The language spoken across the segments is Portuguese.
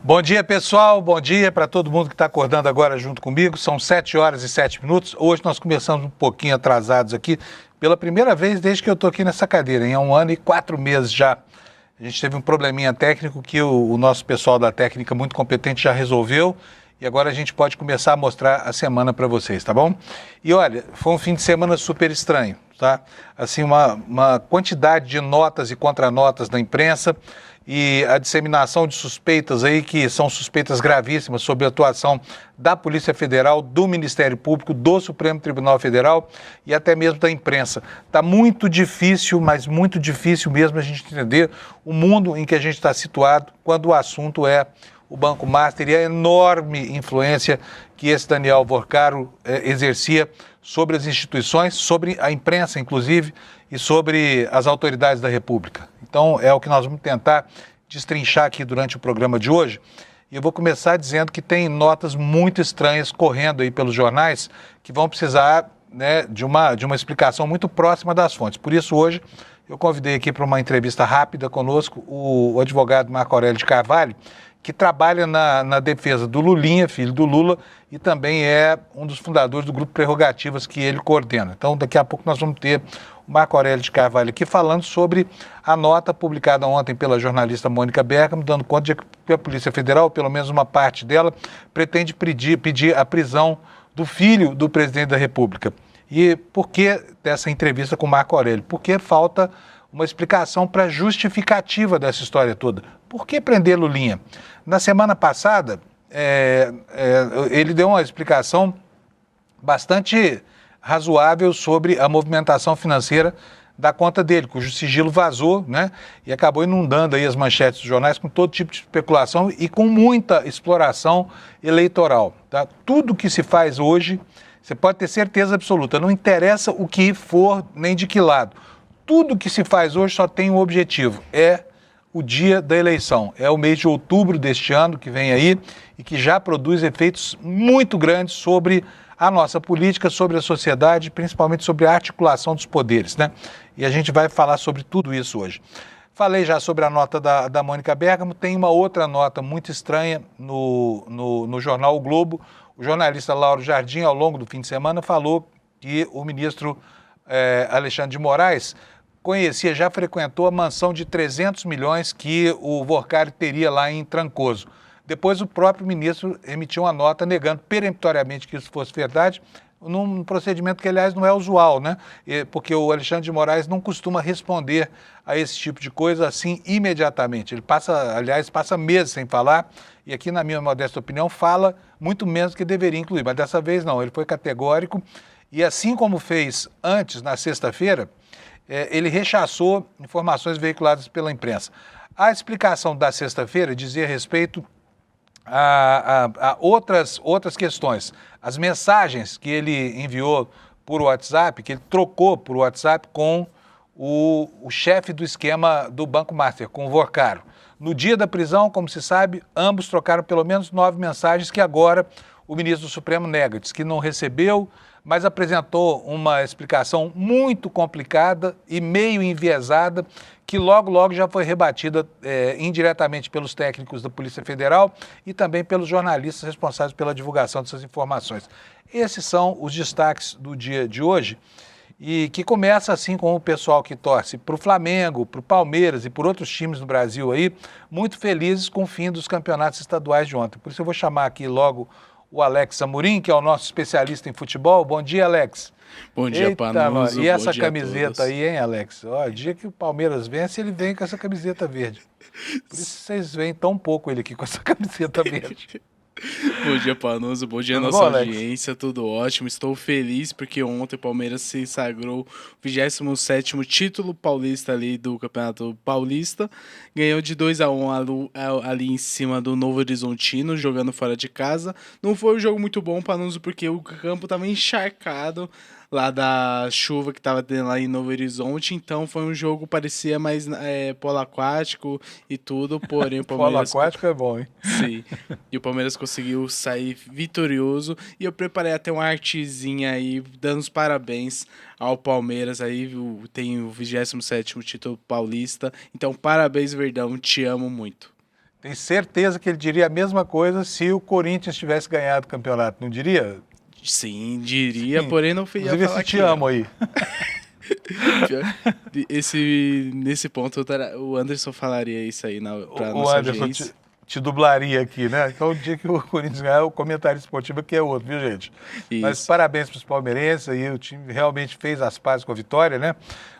Bom dia, pessoal. Bom dia para todo mundo que está acordando agora junto comigo. São 7 horas e 7 minutos. Hoje nós começamos um pouquinho atrasados aqui, pela primeira vez desde que eu estou aqui nessa cadeira, em 1 ano e 4 meses já. A gente teve um probleminha técnico que o nosso pessoal da técnica muito competente já resolveu e agora a gente pode começar a mostrar a semana para vocês, tá bom? E olha, foi um fim de semana super estranho, tá? Assim, uma quantidade de notas e contranotas da imprensa e a disseminação de suspeitas aí, que são suspeitas gravíssimas sobre a atuação da Polícia Federal, do Ministério Público, do Supremo Tribunal Federal e até mesmo da imprensa. Está muito difícil, mas muito difícil mesmo a gente entender o mundo em que a gente está situado quando o assunto é o Banco Master e a enorme influência que esse Daniel Vorcaro exercia sobre as instituições, sobre a imprensa, inclusive, e sobre as autoridades da República. Então, é o que nós vamos tentar destrinchar aqui durante o programa de hoje. E eu vou começar dizendo que tem notas muito estranhas correndo aí pelos jornais que vão precisar, né, de uma explicação muito próxima das fontes. Por isso, hoje, eu convidei aqui para uma entrevista rápida conosco o advogado Marco Aurélio de Carvalho, que trabalha na defesa do Lulinha, filho do Lula, e também é um dos fundadores do Grupo Prerrogativas que ele coordena. Então, daqui a pouco nós vamos ter o Marco Aurélio de Carvalho aqui falando sobre a nota publicada ontem pela jornalista Mônica Bergamo, dando conta de que a Polícia Federal, pelo menos uma parte dela, pretende pedir a prisão do filho do presidente da República. E por que dessa entrevista com o Marco Aurélio? Porque falta uma explicação para a justificativa dessa história toda. Por que prender Lulinha? Na semana passada, ele deu uma explicação bastante razoável sobre a movimentação financeira da conta dele, cujo sigilo vazou, né? E acabou inundando aí as manchetes dos jornais com todo tipo de especulação e com muita exploração eleitoral, tá? Tudo que se faz hoje, você pode ter certeza absoluta, não interessa o que for nem de que lado. Tudo que se faz hoje só tem um objetivo, é o dia da eleição. É o mês de outubro deste ano que vem aí e que já produz efeitos muito grandes sobre a nossa política, sobre a sociedade, principalmente sobre a articulação dos poderes, né? E a gente vai falar sobre tudo isso hoje. Falei já sobre a nota da Mônica Bergamo, tem uma outra nota muito estranha no jornal O Globo. O jornalista Lauro Jardim, ao longo do fim de semana, falou que o ministro Alexandre de Moraes conhecia, já frequentou a mansão de 300 milhões que o Vorcaro teria lá em Trancoso. Depois o próprio ministro emitiu uma nota negando peremptoriamente que isso fosse verdade, num procedimento que, aliás, não é usual, né? Porque o Alexandre de Moraes não costuma responder a esse tipo de coisa assim imediatamente. Ele passa meses sem falar e aqui, na minha modesta opinião, fala muito menos do que deveria incluir. Mas dessa vez não, ele foi categórico e assim como fez antes, na sexta-feira, ele rechaçou informações veiculadas pela imprensa. A explicação da sexta-feira dizia respeito a outras questões. As mensagens que ele enviou por WhatsApp, que ele trocou por WhatsApp com o chefe do esquema do Banco Master, com o Vorcaro. No dia da prisão, como se sabe, ambos trocaram pelo menos 9 mensagens que agora o ministro do Supremo nega, diz que não recebeu, mas apresentou uma explicação muito complicada e meio enviesada, que logo já foi rebatida indiretamente pelos técnicos da Polícia Federal e também pelos jornalistas responsáveis pela divulgação dessas informações. Esses são os destaques do dia de hoje, e que começa assim com o pessoal que torce para o Flamengo, para o Palmeiras e por outros times do Brasil aí, muito felizes com o fim dos campeonatos estaduais de ontem. Por isso eu vou chamar aqui logo o Alex Amorim, que é o nosso especialista em futebol. Bom dia, Alex. Bom dia, Panuso. E essa camiseta aí, hein, Alex? Ó, o dia que o Palmeiras vence, ele vem com essa camiseta verde. Por isso vocês veem tão pouco ele aqui com essa camiseta verde. Bom dia, Panuso. Bom dia, nossa audiência. Tudo ótimo. Estou feliz porque ontem o Palmeiras se sagrou o 27º título paulista ali do Campeonato Paulista. Ganhou de 2-1 ali em cima do Novo Horizontino, jogando fora de casa. Não foi um jogo muito bom, Panuso, porque o campo estava encharcado lá da chuva que estava tendo lá em Novo Horizonte, então foi um jogo, parecia mais polo aquático e tudo, porém o Palmeiras... Polo aquático é bom, hein? Sim, e o Palmeiras conseguiu sair vitorioso, e eu preparei até uma artezinha aí, dando os parabéns ao Palmeiras aí, tem o 27º título paulista, então parabéns, Verdão, te amo muito. Tenho certeza que ele diria a mesma coisa se o Corinthians tivesse ganhado o campeonato, não diria? Sim, diria, sim. Porém não fui Inclusive, esse te amo aí. Nesse ponto, o Anderson falaria isso aí para nossa audiência. O Anderson te dublaria aqui, né? Então, o dia que o Corinthians ganhar, o comentário esportivo aqui é outro, viu, gente? Isso. Mas parabéns para os palmeirenses aí, o time realmente fez as pazes com a vitória, né?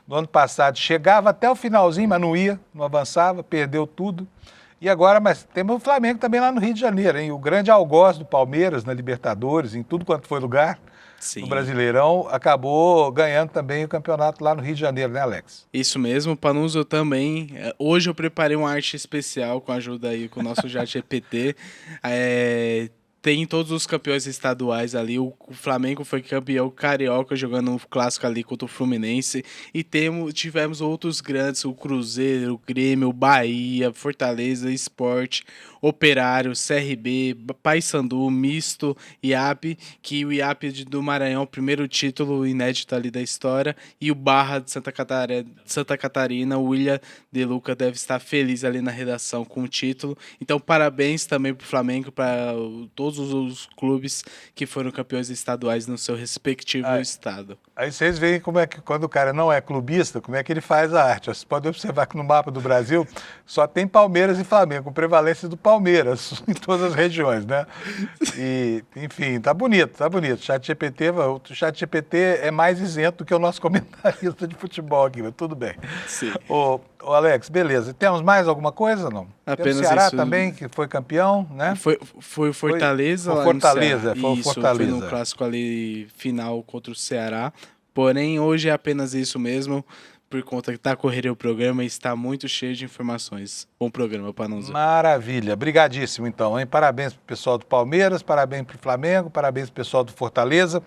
No ano passado chegava até o finalzinho, mas não ia, não avançava, perdeu tudo. E agora, mas temos o Flamengo também lá no Rio de Janeiro, hein? O grande algoz do Palmeiras na Libertadores, em tudo quanto foi lugar. Sim. No Brasileirão, acabou ganhando também o campeonato lá no Rio de Janeiro, né, Alex? Isso mesmo, Panuso também. Hoje eu preparei uma arte especial com a ajuda aí com o nosso ChatGPT. Tem todos os campeões estaduais ali. O Flamengo foi campeão carioca jogando um clássico ali contra o Fluminense. E tivemos outros grandes, o Cruzeiro, o Grêmio, o Bahia, Fortaleza, Sport, Operário, CRB, Paysandu, Misto, IAP, que o IAP do Maranhão, o primeiro título inédito ali da história, e o Barra de Santa Catarina, o William De Luca deve estar feliz ali na redação com o título. Então, parabéns também para o Flamengo, para todos os clubes que foram campeões estaduais no seu respectivo estado. Aí vocês veem como é que, quando o cara não é clubista, como é que ele faz a arte. Vocês podem observar que no mapa do Brasil só tem Palmeiras e Flamengo, com prevalência do Palmeiras em todas as regiões, né? E, enfim, tá bonito, tá bonito. O ChatGPT é mais isento do que o nosso comentarista de futebol aqui, mas tudo bem. Sim. Ô, Alex, beleza. Temos mais alguma coisa, não? Apenas o Ceará isso. Também, que foi campeão, né? Foi o Fortaleza lá Fortaleza, foi o Fortaleza. Foi no clássico ali final contra o Ceará. Porém, hoje é apenas isso mesmo, por conta que está correndo o programa e está muito cheio de informações. Bom programa, Panuso. Maravilha. Brigadíssimo, então, hein? Parabéns para o pessoal do Palmeiras, parabéns para o Flamengo, parabéns para o pessoal do Fortaleza.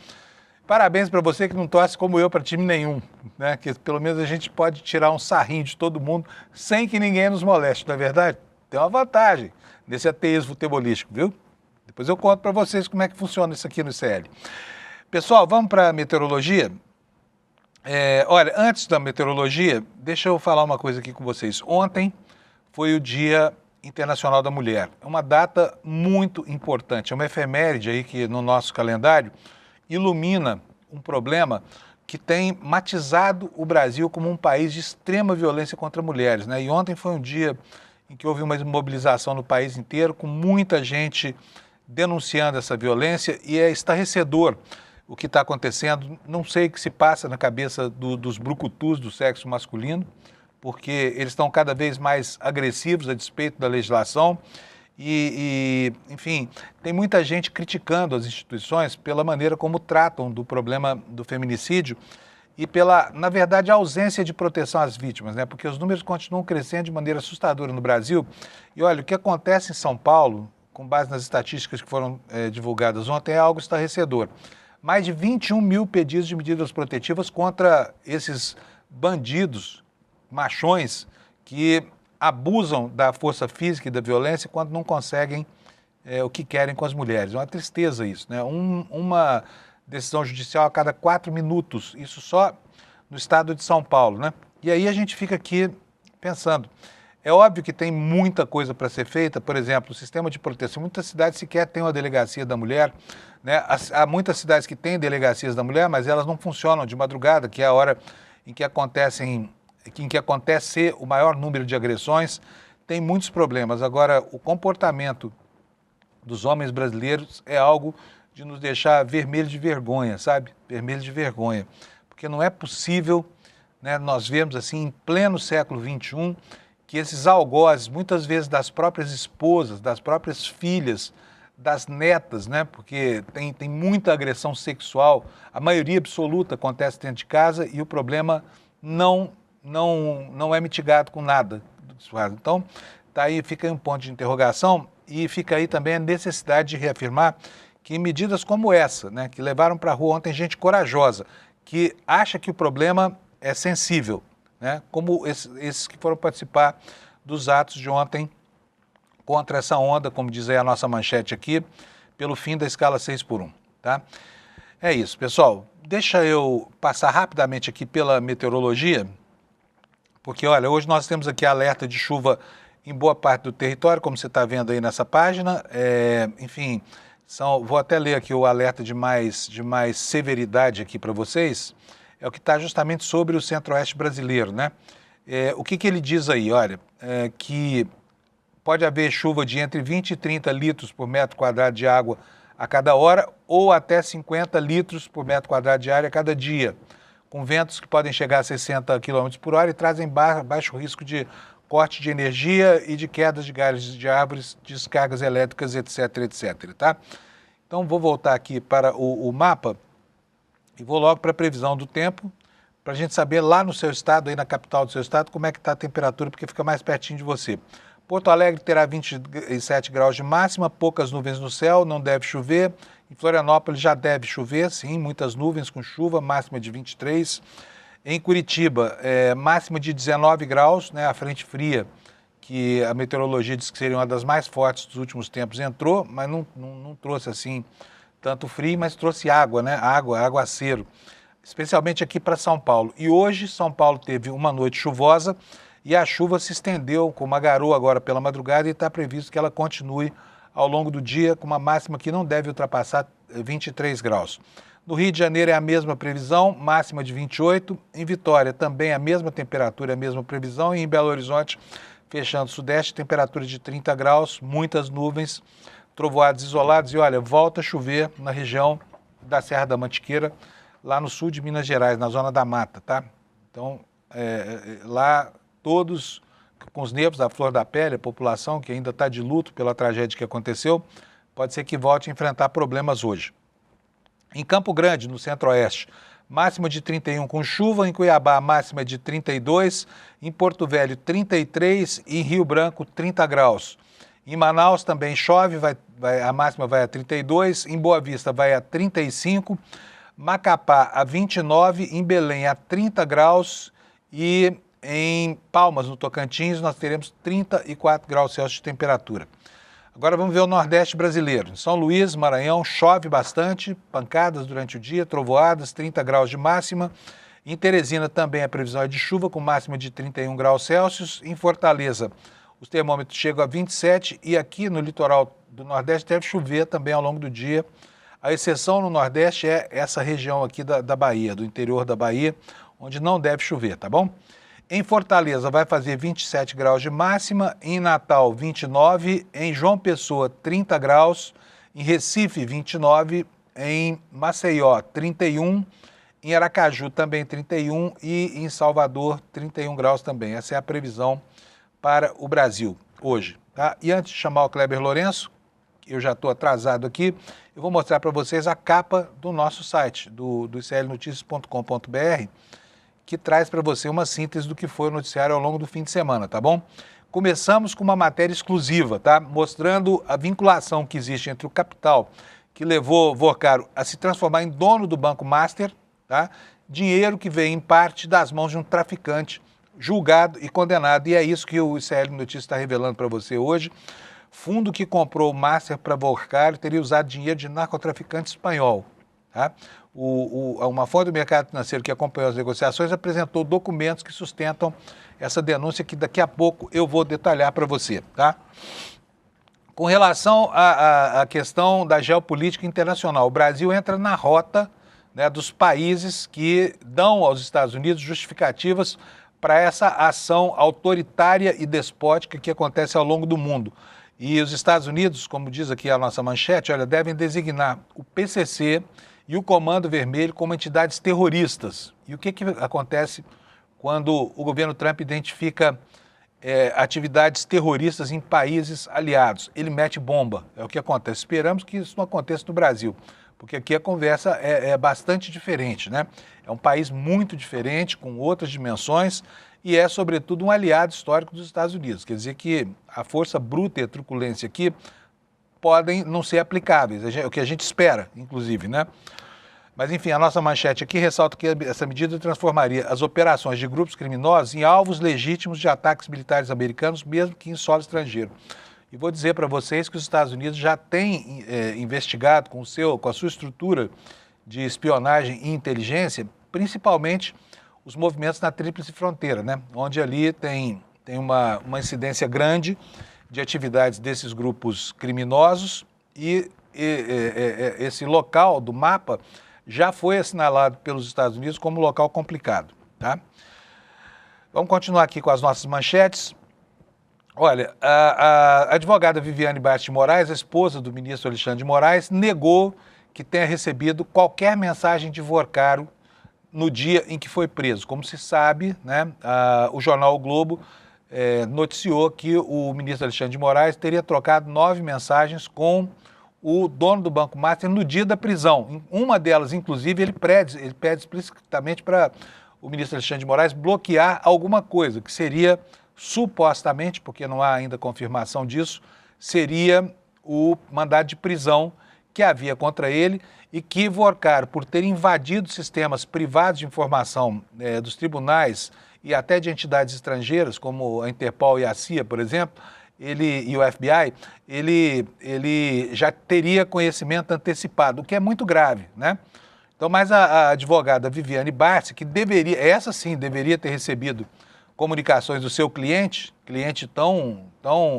Parabéns para você que não torce como eu para time nenhum, né? Que pelo menos a gente pode tirar um sarrinho de todo mundo sem que ninguém nos moleste, não é verdade? Tem uma vantagem nesse ateísmo futebolístico, viu? Depois eu conto para vocês como é que funciona isso aqui no ICL. Pessoal, vamos para a meteorologia? Olha, antes da meteorologia, deixa eu falar uma coisa aqui com vocês. Ontem foi o Dia Internacional da Mulher. É uma data muito importante, é uma efeméride aí que no nosso calendário ilumina um problema que tem matizado o Brasil como um país de extrema violência contra mulheres, né? E ontem foi um dia em que houve uma mobilização no país inteiro, com muita gente denunciando essa violência, e é estarrecedor o que está acontecendo. Não sei o que se passa na cabeça dos brucutus do sexo masculino, porque eles estão cada vez mais agressivos a despeito da legislação enfim, tem muita gente criticando as instituições pela maneira como tratam do problema do feminicídio e pela, na verdade, ausência de proteção às vítimas, né? Porque os números continuam crescendo de maneira assustadora no Brasil. E olha, o que acontece em São Paulo, com base nas estatísticas que foram divulgadas ontem, é algo estarrecedor. Mais de 21 mil pedidos de medidas protetivas contra esses bandidos, machões, que abusam da força física e da violência quando não conseguem o que querem com as mulheres. É uma tristeza isso, né? Uma decisão judicial a cada 4 minutos, isso só no estado de São Paulo, né? E aí a gente fica aqui pensando, é óbvio que tem muita coisa para ser feita, por exemplo, o sistema de proteção. Muitas cidades sequer têm uma delegacia da mulher, né? Há muitas cidades que têm delegacias da mulher, mas elas não funcionam de madrugada, que é a hora em que acontece o maior número de agressões. Tem muitos problemas. Agora, o comportamento dos homens brasileiros é algo de nos deixar vermelho de vergonha, sabe? Vermelho de vergonha. Porque não é possível, né, nós vemos assim, em pleno século XXI, que esses algozes, muitas vezes das próprias esposas, das próprias filhas, das netas, né? Porque tem muita agressão sexual, a maioria absoluta acontece dentro de casa e o problema não é mitigado com nada. Então, tá aí, fica aí um ponto de interrogação e fica aí também a necessidade de reafirmar que medidas como essa, né, que levaram para a rua ontem gente corajosa, que acha que o problema é sensível, né, como esses que foram participar dos atos de ontem contra essa onda, como diz aí a nossa manchete aqui, pelo fim da escala 6x1, tá? É isso, pessoal. Deixa eu passar rapidamente aqui pela meteorologia, porque, olha, hoje nós temos aqui alerta de chuva em boa parte do território, como você está vendo aí nessa página. Enfim, vou até ler aqui o alerta de mais severidade aqui para vocês. É o que está justamente sobre o centro-oeste brasileiro, né? O que ele diz aí? Olha, que pode haver chuva de entre 20 e 30 litros por metro quadrado de água a cada hora ou até 50 litros por metro quadrado de área a cada dia, com ventos que podem chegar a 60 km por hora e trazem baixo risco de corte de energia e de quedas de galhos de árvores, descargas elétricas, etc, etc, tá? Então, vou voltar aqui para o mapa e vou logo para a previsão do tempo, para a gente saber lá no seu estado, aí na capital do seu estado, como é que está a temperatura, porque fica mais pertinho de você. Porto Alegre terá 27 graus de máxima, poucas nuvens no céu, não deve chover. Em Florianópolis já deve chover, sim, muitas nuvens com chuva, máxima de 23. Em Curitiba, máxima de 19 graus, né, a frente fria, que a meteorologia diz que seria uma das mais fortes dos últimos tempos, entrou, mas não trouxe assim tanto frio, mas trouxe água, né, aguaceiro, especialmente aqui para São Paulo. E hoje São Paulo teve uma noite chuvosa e a chuva se estendeu com uma garoa agora pela madrugada e está previsto que ela continue ao longo do dia com uma máxima que não deve ultrapassar 23 graus. No Rio de Janeiro é a mesma previsão, máxima de 28. Em Vitória também a mesma temperatura, a mesma previsão. E em Belo Horizonte, fechando o sudeste, temperatura de 30 graus, muitas nuvens, trovoados isolados. E olha, volta a chover na região da Serra da Mantiqueira, lá no sul de Minas Gerais, na zona da mata, tá? Então, lá todos com os nervos da flor da pele, a população que ainda está de luto pela tragédia que aconteceu, pode ser que volte a enfrentar problemas hoje. Em Campo Grande, no centro-oeste, máxima de 31 com chuva. Em Cuiabá, máxima de 32. Em Porto Velho, 33. E em Rio Branco, 30 graus. Em Manaus também chove, a máxima vai a 32. Em Boa Vista, vai a 35. Macapá, a 29. Em Belém, a 30 graus. E em Palmas, no Tocantins, nós teremos 34 graus Celsius de temperatura. Agora vamos ver o Nordeste brasileiro. Em São Luís, Maranhão, chove bastante, pancadas durante o dia, trovoadas, 30 graus de máxima. Em Teresina também a previsão é de chuva, com máxima de 31 graus Celsius. Em Fortaleza, os termômetros chegam a 27 e aqui no litoral do Nordeste deve chover também ao longo do dia. A exceção no Nordeste é essa região aqui da Bahia, do interior da Bahia, onde não deve chover, tá bom? Em Fortaleza vai fazer 27 graus de máxima, em Natal 29, em João Pessoa 30 graus, em Recife 29, em Maceió 31, em Aracaju também 31 e em Salvador 31 graus também. Essa é a previsão para o Brasil hoje, tá? E antes de chamar o Kleber Lourenço, eu já estou atrasado aqui, eu vou mostrar para vocês a capa do nosso site, do iclnoticias.com.br, que traz para você uma síntese do que foi o noticiário ao longo do fim de semana, tá bom? Começamos com uma matéria exclusiva, tá? Mostrando a vinculação que existe entre o capital que levou Vorcaro a se transformar em dono do Banco Master, tá? Dinheiro que veio em parte das mãos de um traficante julgado e condenado. E é isso que o ICL Notícias está revelando para você hoje. Fundo que comprou o Master para Vorcaro teria usado dinheiro de narcotraficante espanhol, tá? Uma fonte do mercado financeiro que acompanhou as negociações apresentou documentos que sustentam essa denúncia que daqui a pouco eu vou detalhar para você, tá? Com relação à questão da geopolítica internacional, o Brasil entra na rota, né, dos países que dão aos Estados Unidos justificativas para essa ação autoritária e despótica que acontece ao longo do mundo. E os Estados Unidos, como diz aqui a nossa manchete, olha, devem designar o PCC e o Comando Vermelho como entidades terroristas. E o que acontece quando o governo Trump identifica atividades terroristas em países aliados? Ele mete bomba, é o que acontece. Esperamos que isso não aconteça no Brasil, porque aqui a conversa é bastante diferente, né? É um país muito diferente, com outras dimensões, e é, sobretudo, um aliado histórico dos Estados Unidos. Quer dizer que a força bruta e a truculência aqui podem não ser aplicáveis, é o que a gente espera, inclusive, né? Mas, enfim, a nossa manchete aqui ressalta que essa medida transformaria as operações de grupos criminosos em alvos legítimos de ataques militares americanos, mesmo que em solo estrangeiro. E vou dizer para vocês que os Estados Unidos já têm investigado com a sua estrutura de espionagem e inteligência, principalmente os movimentos na Tríplice Fronteira, né? Onde ali tem tem uma incidência grande de atividades desses grupos criminosos e esse local do mapa já foi assinalado pelos Estados Unidos como local complicado, tá? Vamos continuar aqui com as nossas manchetes. Olha, a advogada Viviane Bart de Moraes, a esposa do ministro Alexandre de Moraes, negou que tenha recebido qualquer mensagem de Vorcaro no dia em que foi preso. Como se sabe, né, o jornal O Globo noticiou que o ministro Alexandre de Moraes teria trocado 9 mensagens com o dono do Banco Master no dia da prisão. Uma delas, inclusive, ele pede explicitamente para o ministro Alexandre de Moraes bloquear alguma coisa, que seria, supostamente, porque não há ainda confirmação disso, seria o mandado de prisão que havia contra ele e que Vorcaro, por ter invadido sistemas privados de informação dos tribunais e até de entidades estrangeiras, como a Interpol e a CIA, por exemplo, e o FBI, ele já teria conhecimento antecipado, o que é muito grave, né? Então, mas a advogada Viviane Bart, que deveria, essa sim, deveria ter recebido comunicações do seu cliente tão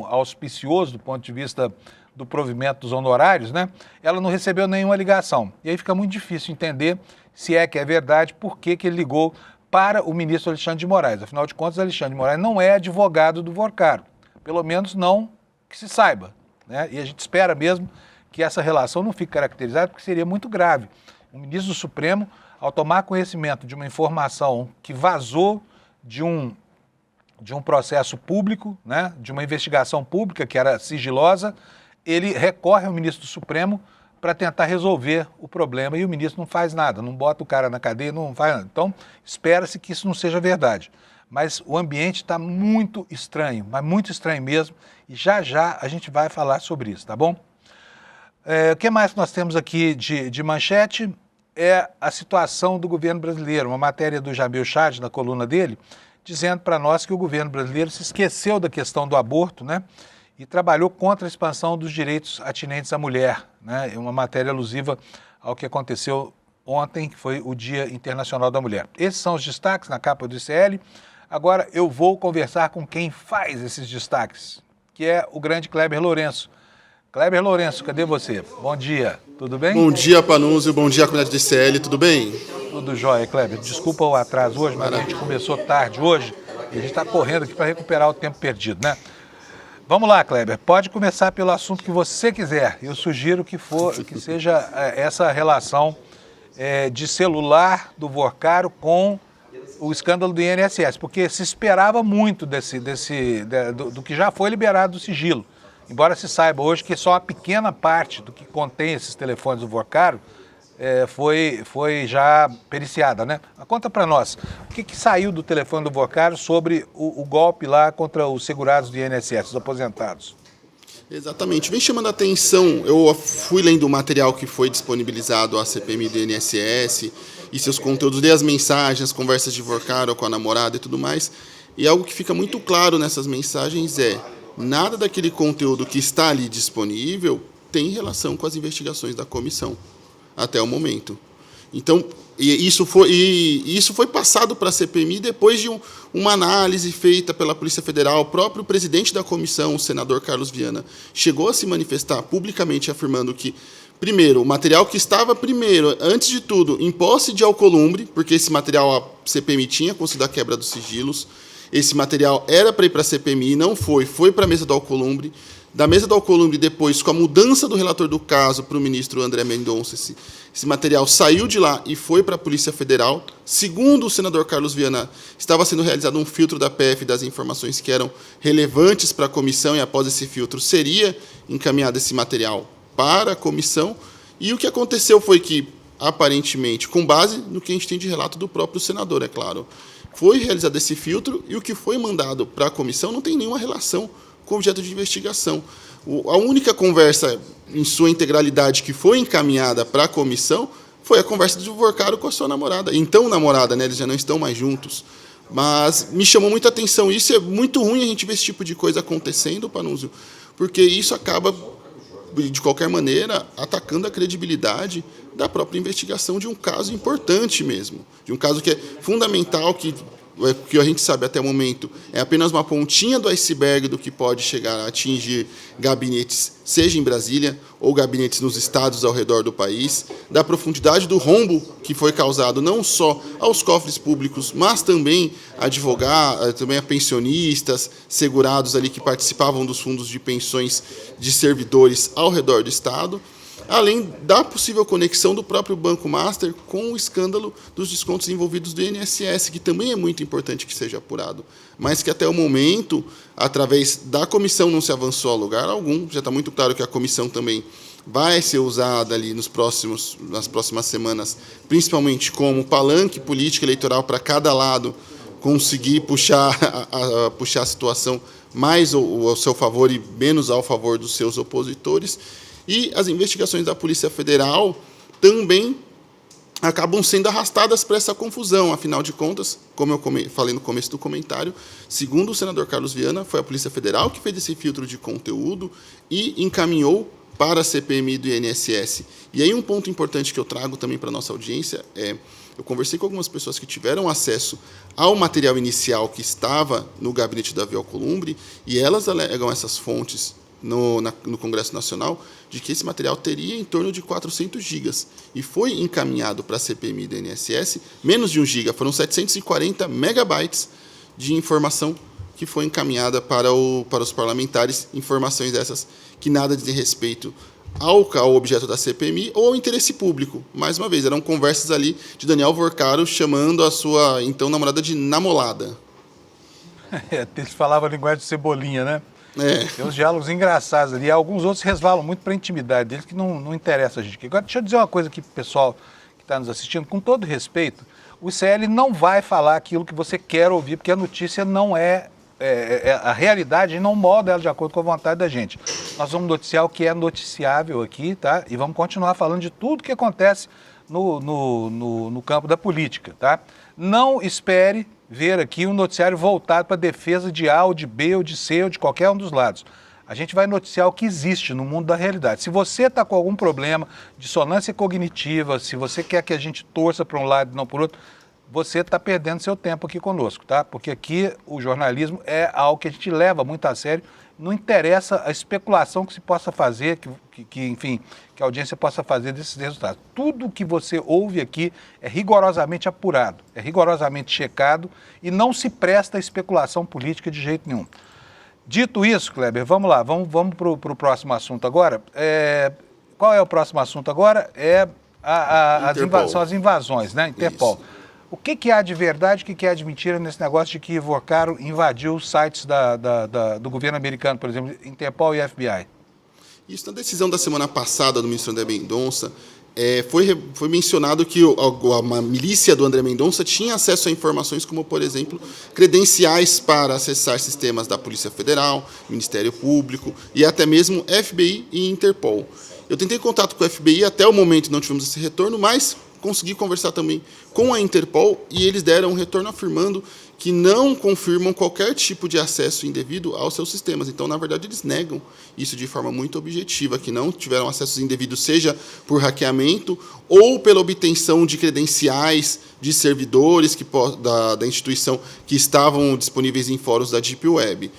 auspicioso do ponto de vista do provimento dos honorários, né? Ela não recebeu nenhuma ligação. E aí fica muito difícil entender se é que é verdade, por que ele ligou para o ministro Alexandre de Moraes. Afinal de contas, Alexandre de Moraes não é advogado do Vorcaro, pelo menos não que se saiba, né? E a gente espera mesmo que essa relação não fique caracterizada, porque seria muito grave. O ministro do Supremo, ao tomar conhecimento de uma informação que vazou de um processo público, né, de uma investigação pública que era sigilosa, ele recorre ao ministro do Supremo para tentar resolver o problema e o ministro não faz nada, não bota o cara na cadeia, não faz nada. Então, espera-se que isso não seja verdade. Mas o ambiente está muito estranho, mas muito estranho mesmo, e já a gente vai falar sobre isso, tá bom? O que mais nós temos aqui de manchete é a situação do governo brasileiro, uma matéria do Jamil Chad, na coluna dele, dizendo para nós que o governo brasileiro se esqueceu da questão do aborto, né, e trabalhou contra a expansão dos direitos atinentes à mulher, né, é uma matéria alusiva ao que aconteceu ontem, que foi o Dia Internacional da Mulher. Esses são os destaques na capa do ICL. Agora eu vou conversar com quem faz esses destaques, que é o grande Kleber Lourenço. Kleber Lourenço, cadê você? Bom dia, tudo bem? Bom dia, Panunzio, bom dia, comunidade do ICL, tudo bem? Tudo jóia, Kleber. Desculpa o atraso hoje, mas a gente começou tarde hoje e a gente está correndo aqui para recuperar o tempo perdido, né? Vamos lá, Kleber, pode começar pelo assunto que você quiser. Eu sugiro que seja essa relação de celular do Vorcaro com o escândalo do INSS, porque se esperava muito do que já foi liberado do sigilo. Embora se saiba hoje que só uma pequena parte do que contém esses telefones do Vorcaro foi já periciada, né? Mas conta para nós, o que saiu do telefone do Vorcaro sobre o golpe lá contra os segurados do INSS, os aposentados? Exatamente, vem chamando a atenção, eu fui lendo o material que foi disponibilizado à CPMI do INSS e seus conteúdos, dei as mensagens, as conversas de Vorcaro com a namorada e tudo mais, e algo que fica muito claro nessas mensagens nada daquele conteúdo que está ali disponível tem relação com as investigações da comissão, até o momento. Então, isso foi passado para a CPMI depois de uma análise feita pela Polícia Federal. O próprio presidente da comissão, o senador Carlos Viana, chegou a se manifestar publicamente afirmando que, primeiro, o material que estava, antes de tudo, em posse de Alcolumbre, porque esse material a CPMI tinha conseguido a quebra dos sigilos. Esse material era para ir para a CPMI, não foi para a mesa do Alcolumbre. Da mesa do Alcolumbre, depois, com a mudança do relator do caso para o ministro André Mendonça, esse material saiu de lá e foi para a Polícia Federal. Segundo o senador Carlos Viana, estava sendo realizado um filtro da PF das informações que eram relevantes para a comissão, e após esse filtro seria encaminhado esse material para a comissão. E o que aconteceu foi que, aparentemente, com base no que a gente tem de relato do próprio senador, é claro, foi realizado esse filtro e o que foi mandado para a comissão não tem nenhuma relação com o objeto de investigação. A única conversa, em sua integralidade, que foi encaminhada para a comissão foi a conversa do Vorcaro com a sua namorada. Então, namorada, né, eles já não estão mais juntos. Mas me chamou muita atenção. Isso é muito ruim a gente ver esse tipo de coisa acontecendo, Panunzio, porque isso acaba, de qualquer maneira, atacando a credibilidade da própria investigação de um caso importante mesmo, de um caso que é fundamental, que o que a gente sabe até o momento é apenas uma pontinha do iceberg do que pode chegar a atingir gabinetes, seja em Brasília ou gabinetes nos estados ao redor do país, da profundidade do rombo que foi causado não só aos cofres públicos, mas também também a pensionistas, segurados ali que participavam dos fundos de pensões de servidores ao redor do estado, além da possível conexão do próprio Banco Master com o escândalo dos descontos envolvidos do INSS, que também é muito importante que seja apurado, mas que até o momento, através da comissão, não se avançou a lugar algum. Já está muito claro que a comissão também vai ser usada ali nas próximas semanas, principalmente como palanque político eleitoral para cada lado conseguir puxar a situação mais ao seu favor e menos ao favor dos seus opositores. E as investigações da Polícia Federal também acabam sendo arrastadas para essa confusão. Afinal de contas, como eu falei no começo do comentário, segundo o senador Carlos Viana, foi a Polícia Federal que fez esse filtro de conteúdo e encaminhou para a CPMI do INSS. E aí um ponto importante que eu trago também para a nossa audiência eu conversei com algumas pessoas que tiveram acesso ao material inicial que estava no gabinete da Davi Alcolumbre, e elas alegam essas fontes no Congresso Nacional, de que esse material teria em torno de 400 gigas. E foi encaminhado para a CPMI do INSS menos de 1 giga, foram 740 megabytes de informação que foi encaminhada para os parlamentares, informações dessas que nada dizem respeito ao objeto da CPMI ou ao interesse público. Mais uma vez, eram conversas ali de Daniel Vorcaro chamando a sua, então, namorada de namolada. Eles falavam a linguagem de Cebolinha, né? Tem uns diálogos engraçados ali. Alguns outros resvalam muito para a intimidade deles, que não interessa a gente. Agora, deixa eu dizer uma coisa aqui para o pessoal que está nos assistindo, com todo respeito, o ICL não vai falar aquilo que você quer ouvir, porque a notícia não a realidade não molda ela de acordo com a vontade da gente. Nós vamos noticiar o que é noticiável aqui, tá? E vamos continuar falando de tudo que acontece no campo da política, tá? Não espere ver aqui um noticiário voltado para a defesa de A ou de B ou de C ou de qualquer um dos lados. A gente vai noticiar o que existe no mundo da realidade. Se você está com algum problema, dissonância cognitiva, se você quer que a gente torça para um lado e não para o outro, você está perdendo seu tempo aqui conosco, tá? Porque aqui o jornalismo é algo que a gente leva muito a sério. Não interessa a especulação que se possa fazer, enfim, que a audiência possa fazer desses resultados. Tudo que você ouve aqui é rigorosamente apurado, é rigorosamente checado e não se presta a especulação política de jeito nenhum. Dito isso, Kleber, vamos lá, vamos para o próximo assunto agora. Qual é o próximo assunto agora? São as invasões, né? Interpol. Isso. O que há de verdade, o que há de mentira nesse negócio de que Vorcaro invadiu os sites do governo americano, por exemplo, Interpol e FBI? Isso, na decisão da semana passada do ministro André Mendonça, foi mencionado que a milícia do André Mendonça tinha acesso a informações como, por exemplo, credenciais para acessar sistemas da Polícia Federal, Ministério Público e até mesmo FBI e Interpol. Eu tentei contato com o FBI, até o momento não tivemos esse retorno, mas consegui conversar também com a Interpol e eles deram um retorno afirmando que não confirmam qualquer tipo de acesso indevido aos seus sistemas. Então, na verdade, eles negam isso de forma muito objetiva, que não tiveram acessos indevidos, seja por hackeamento ou pela obtenção de credenciais de servidores da instituição que estavam disponíveis em fóruns da Deep Web.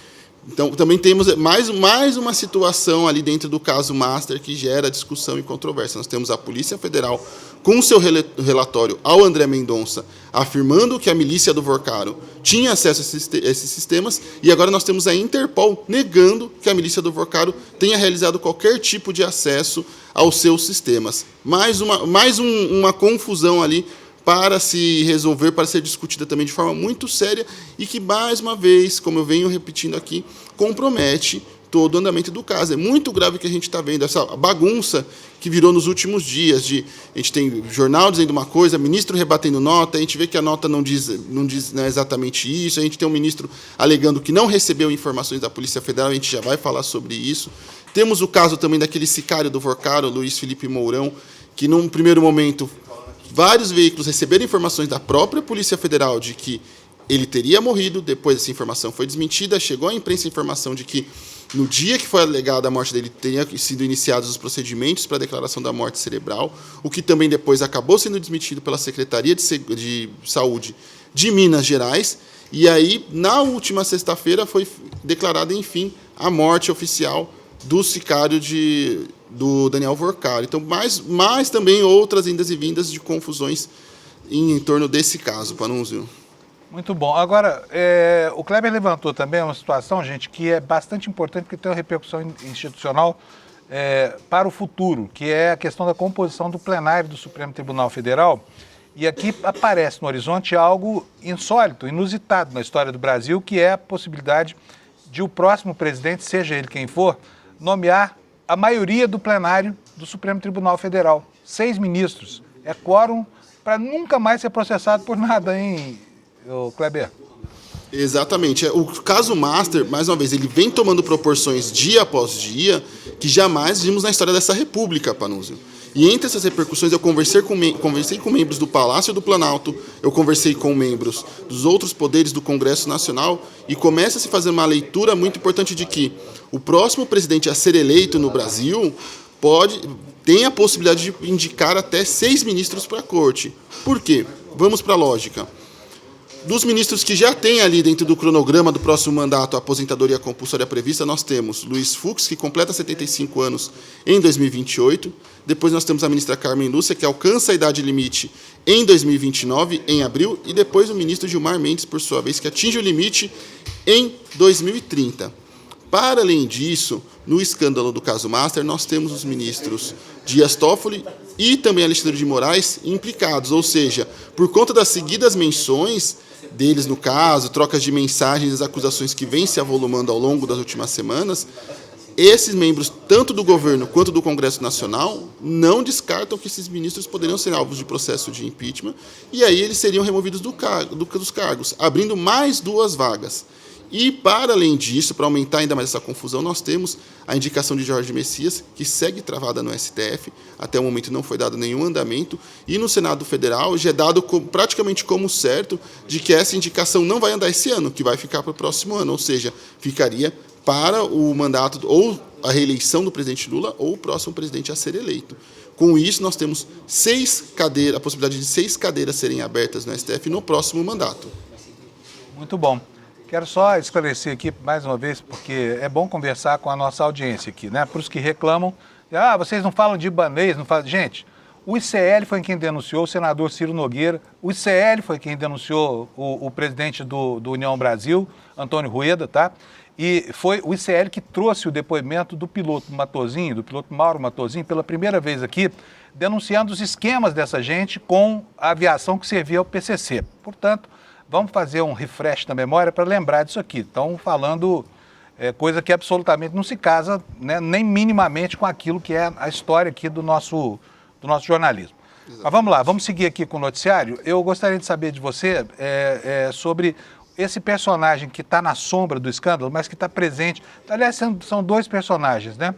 Então, também temos mais uma situação ali dentro do caso Master que gera discussão e controvérsia. Nós temos a Polícia Federal com o seu relatório ao André Mendonça, afirmando que a milícia do Vorcaro tinha acesso a esses sistemas, e agora nós temos a Interpol negando que a milícia do Vorcaro tenha realizado qualquer tipo de acesso aos seus sistemas. Mais uma confusão ali para se resolver, para ser discutida também de forma muito séria e que, mais uma vez, como eu venho repetindo aqui, compromete todo o andamento do caso. É muito grave o que a gente está vendo, essa bagunça que virou nos últimos dias. A gente tem jornal dizendo uma coisa, ministro rebatendo nota, a gente vê que a nota não diz exatamente isso, a gente tem um ministro alegando que não recebeu informações da Polícia Federal, a gente já vai falar sobre isso. Temos o caso também daquele sicário do Vorcaro, Luiz Felipe Mourão, que num primeiro momento vários veículos receberam informações da própria Polícia Federal de que ele teria morrido, depois essa informação foi desmentida, chegou à imprensa a informação de que no dia que foi alegada a morte dele, teriam sido iniciados os procedimentos para a declaração da morte cerebral, o que também depois acabou sendo desmentido pela Secretaria de Saúde de Minas Gerais. E aí, na última sexta-feira, foi declarada, enfim, a morte oficial do sicário do Daniel Vorcaro. Então, mais também outras indas e vindas de confusões em torno desse caso, Panunzio. Muito bom. Agora, o Kleber levantou também uma situação, gente, que é bastante importante porque tem uma repercussão institucional para o futuro, que é a questão da composição do plenário do Supremo Tribunal Federal. E aqui aparece no horizonte algo insólito, inusitado na história do Brasil, que é a possibilidade de o próximo presidente, seja ele quem for, nomear a maioria do plenário do Supremo Tribunal Federal. 6 ministros. É quórum para nunca mais ser processado por nada, hein, Kleber? Exatamente. O caso Master, mais uma vez, ele vem tomando proporções dia após dia que jamais vimos na história dessa república, Panunzio. E entre essas repercussões, eu conversei com membros do Palácio do Planalto, eu conversei com membros dos outros poderes do Congresso Nacional e começa a se fazer uma leitura muito importante de que o próximo presidente a ser eleito no Brasil tem a possibilidade de indicar até 6 ministros para a corte. Por quê? Vamos para a lógica. Dos ministros que já tem ali dentro do cronograma do próximo mandato a aposentadoria compulsória prevista, nós temos Luiz Fux, que completa 75 anos em 2028. Depois nós temos a ministra Carmen Lúcia, que alcança a idade limite em 2029, em abril. E depois o ministro Gilmar Mendes, por sua vez, que atinge o limite em 2030. Para além disso, no escândalo do caso Master, nós temos os ministros Dias Toffoli e também Alexandre de Moraes implicados. Ou seja, por conta das seguidas menções deles no caso, trocas de mensagens, as acusações que vêm se avolumando ao longo das últimas semanas, esses membros, tanto do governo quanto do Congresso Nacional, não descartam que esses ministros poderiam ser alvos de processo de impeachment e aí eles seriam removidos dos cargos, abrindo mais 2 vagas. E, para além disso, para aumentar ainda mais essa confusão, nós temos a indicação de Jorge Messias, que segue travada no STF, até o momento não foi dado nenhum andamento, e no Senado Federal já é dado praticamente como certo de que essa indicação não vai andar esse ano, que vai ficar para o próximo ano, ou seja, ficaria para o mandato ou a reeleição do presidente Lula ou o próximo presidente a ser eleito. Com isso, nós temos a possibilidade de 6 cadeiras serem abertas no STF no próximo mandato. Muito bom. Quero só esclarecer aqui, mais uma vez, porque é bom conversar com a nossa audiência aqui, né? Para os que reclamam, vocês não falam de Ibanez, não falam... Gente, o ICL foi quem denunciou, o senador Ciro Nogueira, o ICL foi quem denunciou o presidente do União Brasil, Antônio Rueda, tá? E foi o ICL que trouxe o depoimento do piloto Matosinho, do piloto Mauro Matosinho, pela primeira vez aqui, denunciando os esquemas dessa gente com a aviação que servia ao PCC. Portanto, vamos fazer um refresh na memória para lembrar disso aqui. Estão falando coisa que absolutamente não se casa, né, nem minimamente com aquilo que é a história aqui do nosso jornalismo. Exatamente. Mas vamos lá, vamos seguir aqui com o noticiário. Eu gostaria de saber de você sobre esse personagem que está na sombra do escândalo, mas que está presente. Aliás, são 2 personagens, né?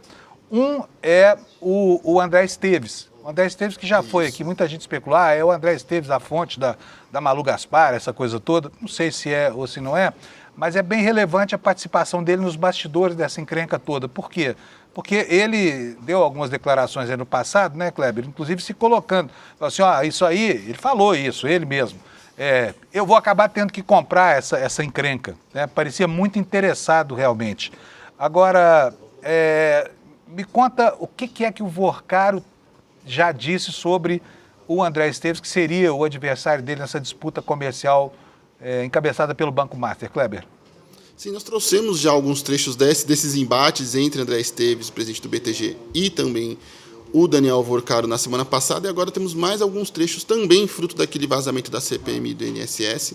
Um é o André Esteves. O André Esteves que já foi aqui, muita gente especular, é o André Esteves, a fonte da Malu Gaspar, essa coisa toda. Não sei se é ou se não é, mas é bem relevante a participação dele nos bastidores dessa encrenca toda. Por quê? Porque ele deu algumas declarações aí no passado, né, Kleber? Inclusive se colocando, falou assim, isso aí, ele falou isso, ele mesmo. Eu vou acabar tendo que comprar essa encrenca. Né? Parecia muito interessado realmente. Agora, me conta o que é que o Vorcaro já disse sobre o André Esteves, que seria o adversário dele nessa disputa comercial encabeçada pelo Banco Master. Kleber? Sim, nós trouxemos já alguns trechos desses embates entre André Esteves, presidente do BTG, e também o Daniel Vorcaro na semana passada, e agora temos mais alguns trechos também fruto daquele vazamento da CPMI do INSS,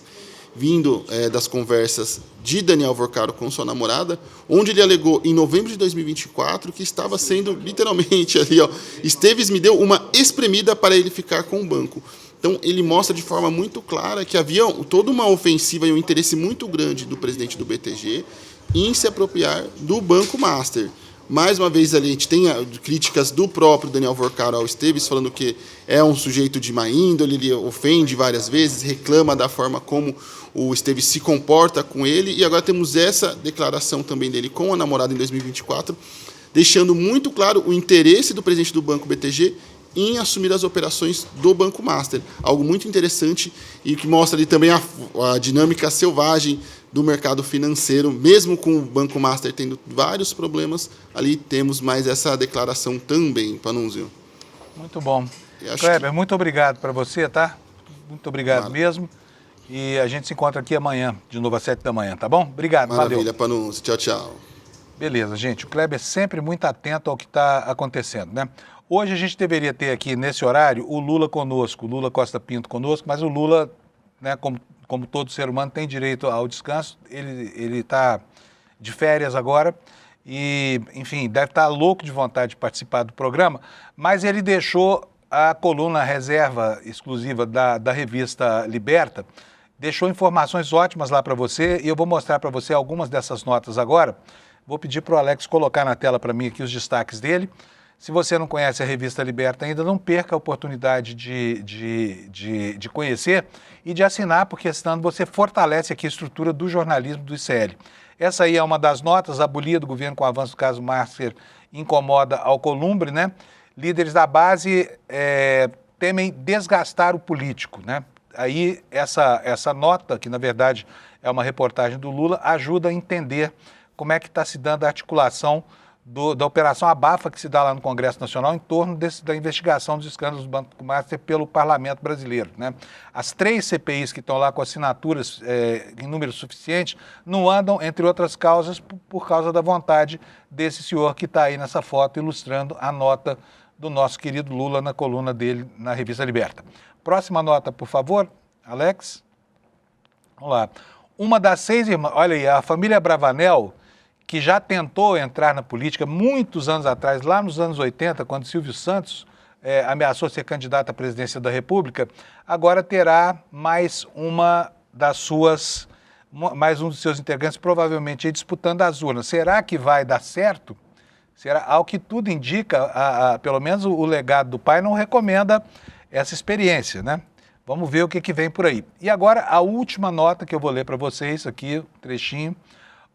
vindo das conversas de Daniel Vorcaro com sua namorada, onde ele alegou em novembro de 2024 que estava sendo literalmente ali, Esteves me deu uma espremida para ele ficar com o banco. Então ele mostra de forma muito clara que havia toda uma ofensiva e um interesse muito grande do presidente do BTG em se apropriar do Banco Master. Mais uma vez, ali, a gente tem críticas do próprio Daniel Vorcaro ao Esteves, falando que é um sujeito de má índole, ele ofende várias vezes, reclama da forma como o Esteves se comporta com ele, e agora temos essa declaração também dele com a namorada em 2024, deixando muito claro o interesse do presidente do Banco BTG em assumir as operações do Banco Master. Algo muito interessante e que mostra ali também a dinâmica selvagem do mercado financeiro, mesmo com o Banco Master tendo vários problemas, ali temos mais essa declaração também, Panunzio. Muito bom. Kleber, muito obrigado para você, tá? Muito obrigado mesmo. E a gente se encontra aqui amanhã, de novo às 7 da manhã, tá bom? Obrigado, Maravilha, valeu. Panunzio. Tchau, tchau. Beleza, gente. O Kleber é sempre muito atento ao que está acontecendo, né? Hoje a gente deveria ter aqui, nesse horário, o Lula conosco, o Lula Costa Pinto conosco, mas o Lula, né, como todo ser humano, tem direito ao descanso. Ele está de férias agora e, enfim, deve estar louco de vontade de participar do programa, mas ele deixou a coluna reserva exclusiva da revista Liberta, deixou informações ótimas lá para você e eu vou mostrar para você algumas dessas notas agora. Vou pedir para o Alex colocar na tela para mim aqui os destaques dele. Se você não conhece a revista Liberta ainda, não perca a oportunidade de conhecer e de assinar, porque senão você fortalece aqui a estrutura do jornalismo do ICL. Essa aí é uma das notas, a abolia do governo com o avanço do caso Master incomoda Alcolumbre, né? Líderes da base temem desgastar o político, né? Aí essa nota, que na verdade é uma reportagem do Lula, ajuda a entender como é que está se dando a articulação da Operação Abafa que se dá lá no Congresso Nacional em torno da investigação dos escândalos do Banco Master pelo Parlamento Brasileiro, né? As 3 CPIs que estão lá com assinaturas em número suficiente não andam, entre outras causas, por causa da vontade desse senhor que está aí nessa foto ilustrando a nota do nosso querido Lula na coluna dele na revista Liberta. Próxima nota, por favor, Alex. Vamos lá. Uma das 6 irmãs, olha aí, a família Bravanel, que já tentou entrar na política muitos anos atrás, lá nos anos 80, quando Silvio Santos ameaçou ser candidato à presidência da República, agora terá mais um dos seus integrantes provavelmente aí disputando as urnas. Será que vai dar certo? Será? Ao que tudo indica, pelo menos o legado do pai não recomenda essa experiência, né? Vamos ver o que vem por aí. E agora a última nota que eu vou ler para vocês aqui, um trechinho.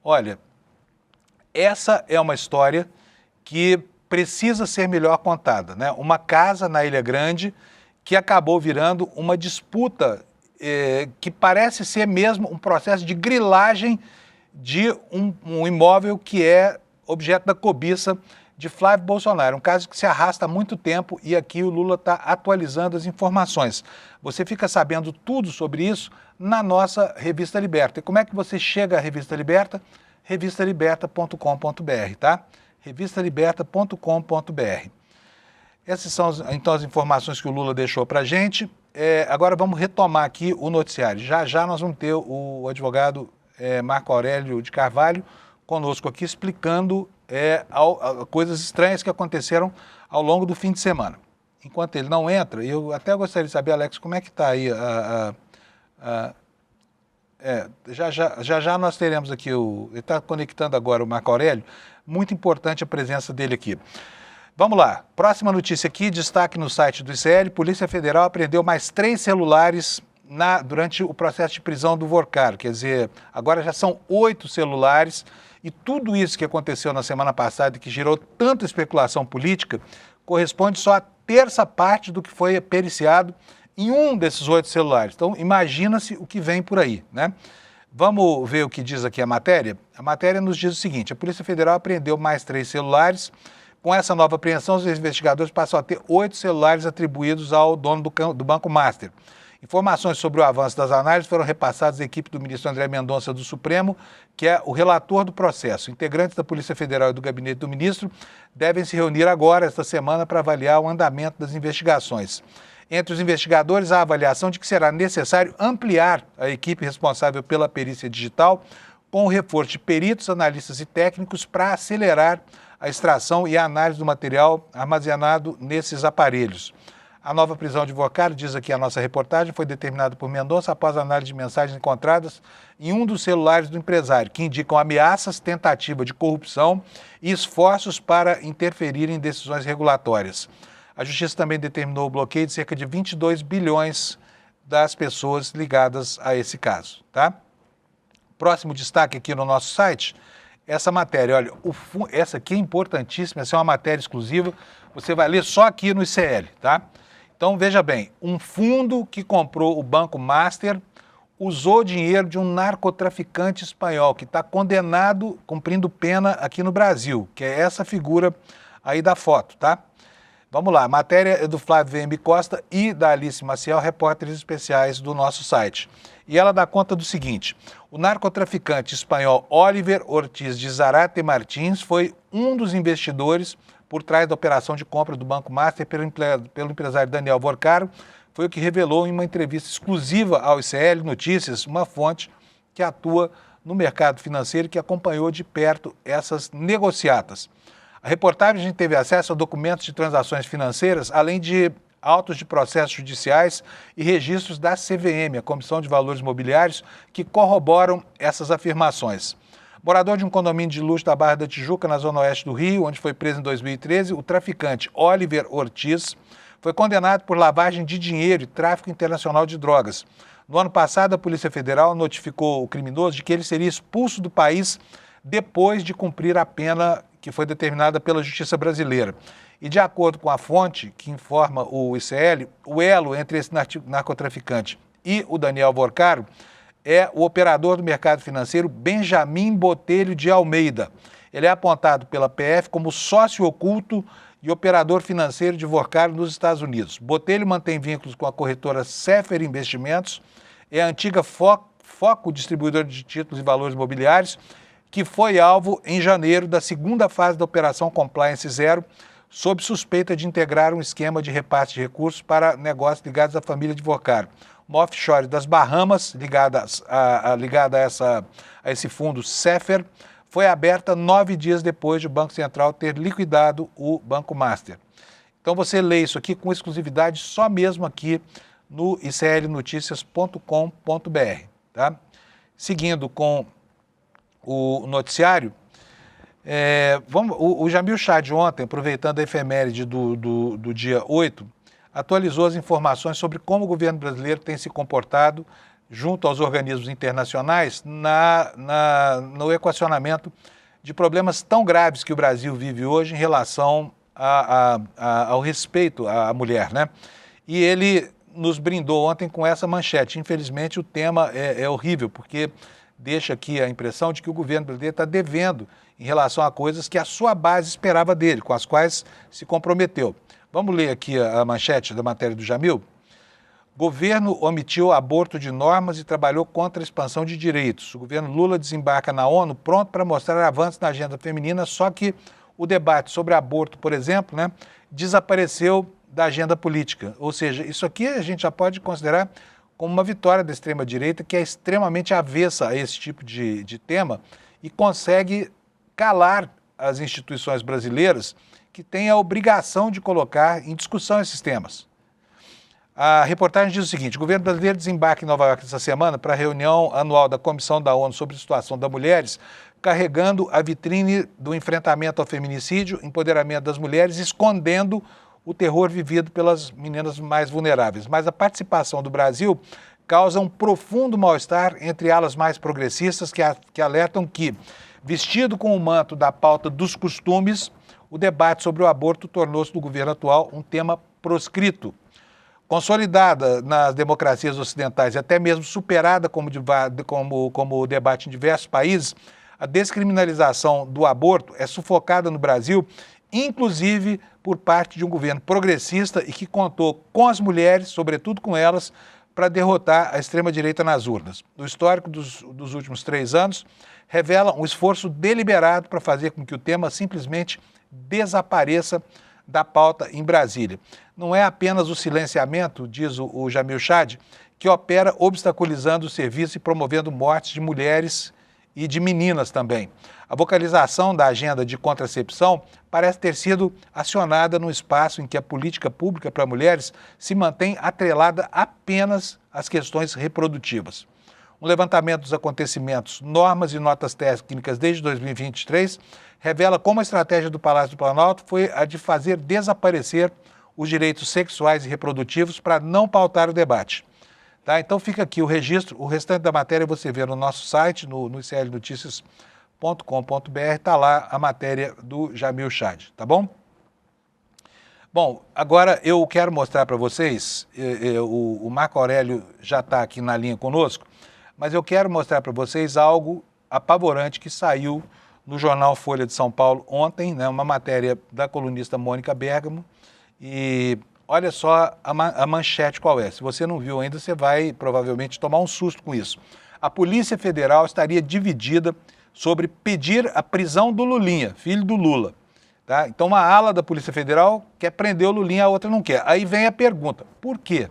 Olha, essa é uma história que precisa ser melhor contada, né? Uma casa na Ilha Grande que acabou virando uma disputa que parece ser mesmo um processo de grilagem de um imóvel que é objeto da cobiça de Flávio Bolsonaro. Um caso que se arrasta há muito tempo e aqui o Lula está atualizando as informações. Você fica sabendo tudo sobre isso na nossa Revista Liberta. E como é que você chega à Revista Liberta? revistaliberta.com.br, tá? revistaliberta.com.br. Essas são, então, as informações que o Lula deixou para a gente. Agora vamos retomar aqui o noticiário. Já nós vamos ter o advogado Marco Aurélio de Carvalho conosco aqui explicando coisas estranhas que aconteceram ao longo do fim de semana. Enquanto ele não entra, eu até gostaria de saber, Alex, como é que está aí já nós teremos aqui ele está conectando agora o Marco Aurélio, muito importante a presença dele aqui. Vamos lá, próxima notícia aqui, destaque no site do ICL, Polícia Federal apreendeu mais 3 celulares durante o processo de prisão do Vorcaro, quer dizer, agora já são 8 celulares e tudo isso que aconteceu na semana passada e que gerou tanta especulação política, corresponde só à terça parte do que foi periciado em um desses 8 celulares. Então, imagina-se o que vem por aí, né? Vamos ver o que diz aqui a matéria? A matéria nos diz o seguinte: a Polícia Federal apreendeu mais 3 celulares. Com essa nova apreensão, os investigadores passam a ter 8 celulares atribuídos ao dono do Banco Master. Informações sobre o avanço das análises foram repassadas à equipe do ministro André Mendonça do Supremo, que é o relator do processo. Integrantes da Polícia Federal e do gabinete do ministro devem se reunir agora, esta semana, para avaliar o andamento das investigações. Entre os investigadores, há a avaliação de que será necessário ampliar a equipe responsável pela perícia digital, com o reforço de peritos, analistas e técnicos para acelerar a extração e a análise do material armazenado nesses aparelhos. A nova prisão de Vorcaro, diz aqui a nossa reportagem, foi determinada por Mendonça após a análise de mensagens encontradas em um dos celulares do empresário, que indicam ameaças, tentativa de corrupção e esforços para interferir em decisões regulatórias. A Justiça também determinou o bloqueio de cerca de 22 bilhões das pessoas ligadas a esse caso, tá? Próximo destaque aqui no nosso site essa matéria. Olha, essa aqui é importantíssima, essa é uma matéria exclusiva, você vai ler só aqui no ICL, tá? Então, veja bem, um fundo que comprou o Banco Master usou dinheiro de um narcotraficante espanhol que está condenado, cumprindo pena aqui no Brasil, que é essa figura aí da foto, tá? Vamos lá, a matéria é do Flávio VM Costa e da Alice Maciel, repórteres especiais do nosso site. E ela dá conta do seguinte: o narcotraficante espanhol Oliver Ortiz de Zarate Martins foi um dos investidores por trás da operação de compra do Banco Master pelo empresário Daniel Vorcaro. Foi o que revelou em uma entrevista exclusiva ao ICL Notícias, uma fonte que atua no mercado financeiro e que acompanhou de perto essas negociatas. A reportagem teve acesso a documentos de transações financeiras, além de autos de processos judiciais e registros da CVM, a Comissão de Valores Mobiliários, que corroboram essas afirmações. Morador de um condomínio de luxo da Barra da Tijuca, na zona oeste do Rio, onde foi preso em 2013, o traficante Oliver Ortiz foi condenado por lavagem de dinheiro e tráfico internacional de drogas. No ano passado, a Polícia Federal notificou o criminoso de que ele seria expulso do país depois de cumprir a pena que foi determinada pela Justiça Brasileira. E de acordo com a fonte que informa o ICL, o elo entre esse narcotraficante e o Daniel Vorcaro é o operador do mercado financeiro Benjamin Botelho de Almeida. Ele é apontado pela PF como sócio oculto e operador financeiro de Vorcaro nos Estados Unidos. Botelho mantém vínculos com a corretora Sefer Investimentos, é a antiga Foco Distribuidora de Títulos e Valores Mobiliários, que foi alvo em janeiro da segunda fase da Operação Compliance Zero, sob suspeita de integrar um esquema de repasse de recursos para negócios ligados à família de Vorcaro. Uma offshore das Bahamas, ligada a esse fundo Sefer, foi aberta 9 dias depois de o Banco Central ter liquidado o Banco Master. Então você lê isso aqui com exclusividade só mesmo aqui no iclnoticias.com.br. Tá? Seguindo com o noticiário, o Jamil Chad ontem, aproveitando a efeméride do dia 8, atualizou as informações sobre como o governo brasileiro tem se comportado junto aos organismos internacionais no equacionamento de problemas tão graves que o Brasil vive hoje em relação ao respeito à mulher, né? E ele nos brindou ontem com essa manchete. Infelizmente, o tema é horrível, porque deixa aqui a impressão de que o governo brasileiro está devendo em relação a coisas que a sua base esperava dele, com as quais se comprometeu. Vamos ler aqui a manchete da matéria do Jamil. Governo omitiu aborto de normas e trabalhou contra a expansão de direitos. O governo Lula desembarca na ONU pronto para mostrar avanços na agenda feminina, só que o debate sobre aborto, por exemplo, né, desapareceu da agenda política. Ou seja, isso aqui a gente já pode considerar como uma vitória da extrema-direita, que é extremamente avessa a esse tipo de tema e consegue calar as instituições brasileiras que têm a obrigação de colocar em discussão esses temas. A reportagem diz o seguinte: o governo brasileiro desembarca em Nova York essa semana para a reunião anual da Comissão da ONU sobre a Situação das Mulheres, carregando a vitrine do enfrentamento ao feminicídio, empoderamento das mulheres, escondendo o terror vivido pelas meninas mais vulneráveis. Mas a participação do Brasil causa um profundo mal-estar entre alas mais progressistas que alertam que, vestido com o manto da pauta dos costumes, o debate sobre o aborto tornou-se do governo atual um tema proscrito. Consolidada nas democracias ocidentais e até mesmo superada como debate em diversos países, a descriminalização do aborto é sufocada no Brasil, inclusive por parte de um governo progressista e que contou com as mulheres, sobretudo com elas, para derrotar a extrema-direita nas urnas. O histórico dos últimos 3 anos revela um esforço deliberado para fazer com que o tema simplesmente desapareça da pauta em Brasília. Não é apenas o silenciamento, diz o Jamil Chad, que opera obstaculizando o serviço e promovendo mortes de mulheres e de meninas também. A vocalização da agenda de contracepção parece ter sido acionada num espaço em que a política pública para mulheres se mantém atrelada apenas às questões reprodutivas. Um levantamento dos acontecimentos, normas e notas técnicas desde 2023 revela como a estratégia do Palácio do Planalto foi a de fazer desaparecer os direitos sexuais e reprodutivos para não pautar o debate. Tá? Então fica aqui o registro, o restante da matéria você vê no nosso site, no iclnoticias.com.br. está lá a matéria do Jamil Chad, tá bom? Bom, agora eu quero mostrar para vocês, o Marco Aurélio já está aqui na linha conosco, mas eu quero mostrar para vocês algo apavorante que saiu no jornal Folha de São Paulo ontem, né, uma matéria da colunista Mônica Bergamo, e olha só a manchete qual é. Se você não viu ainda, você vai provavelmente tomar um susto com isso. A Polícia Federal estaria dividida sobre pedir a prisão do Lulinha, filho do Lula. Tá? Então, uma ala da Polícia Federal quer prender o Lulinha, a outra não quer. Aí vem a pergunta, por quê?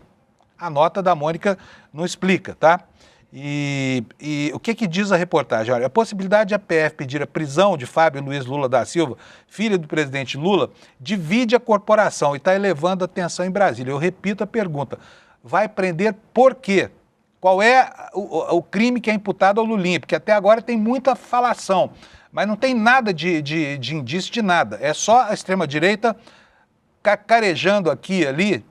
A nota da Mônica não explica, tá? E o que diz a reportagem? Olha, a possibilidade de a PF pedir a prisão de Fábio Luiz Lula da Silva, filho do presidente Lula, divide a corporação e está elevando a tensão em Brasília. Eu repito a pergunta, vai prender por quê? Qual é o crime que é imputado ao Lulinha? Porque até agora tem muita falação, mas não tem nada de indício de nada. É só a extrema-direita cacarejando aqui e ali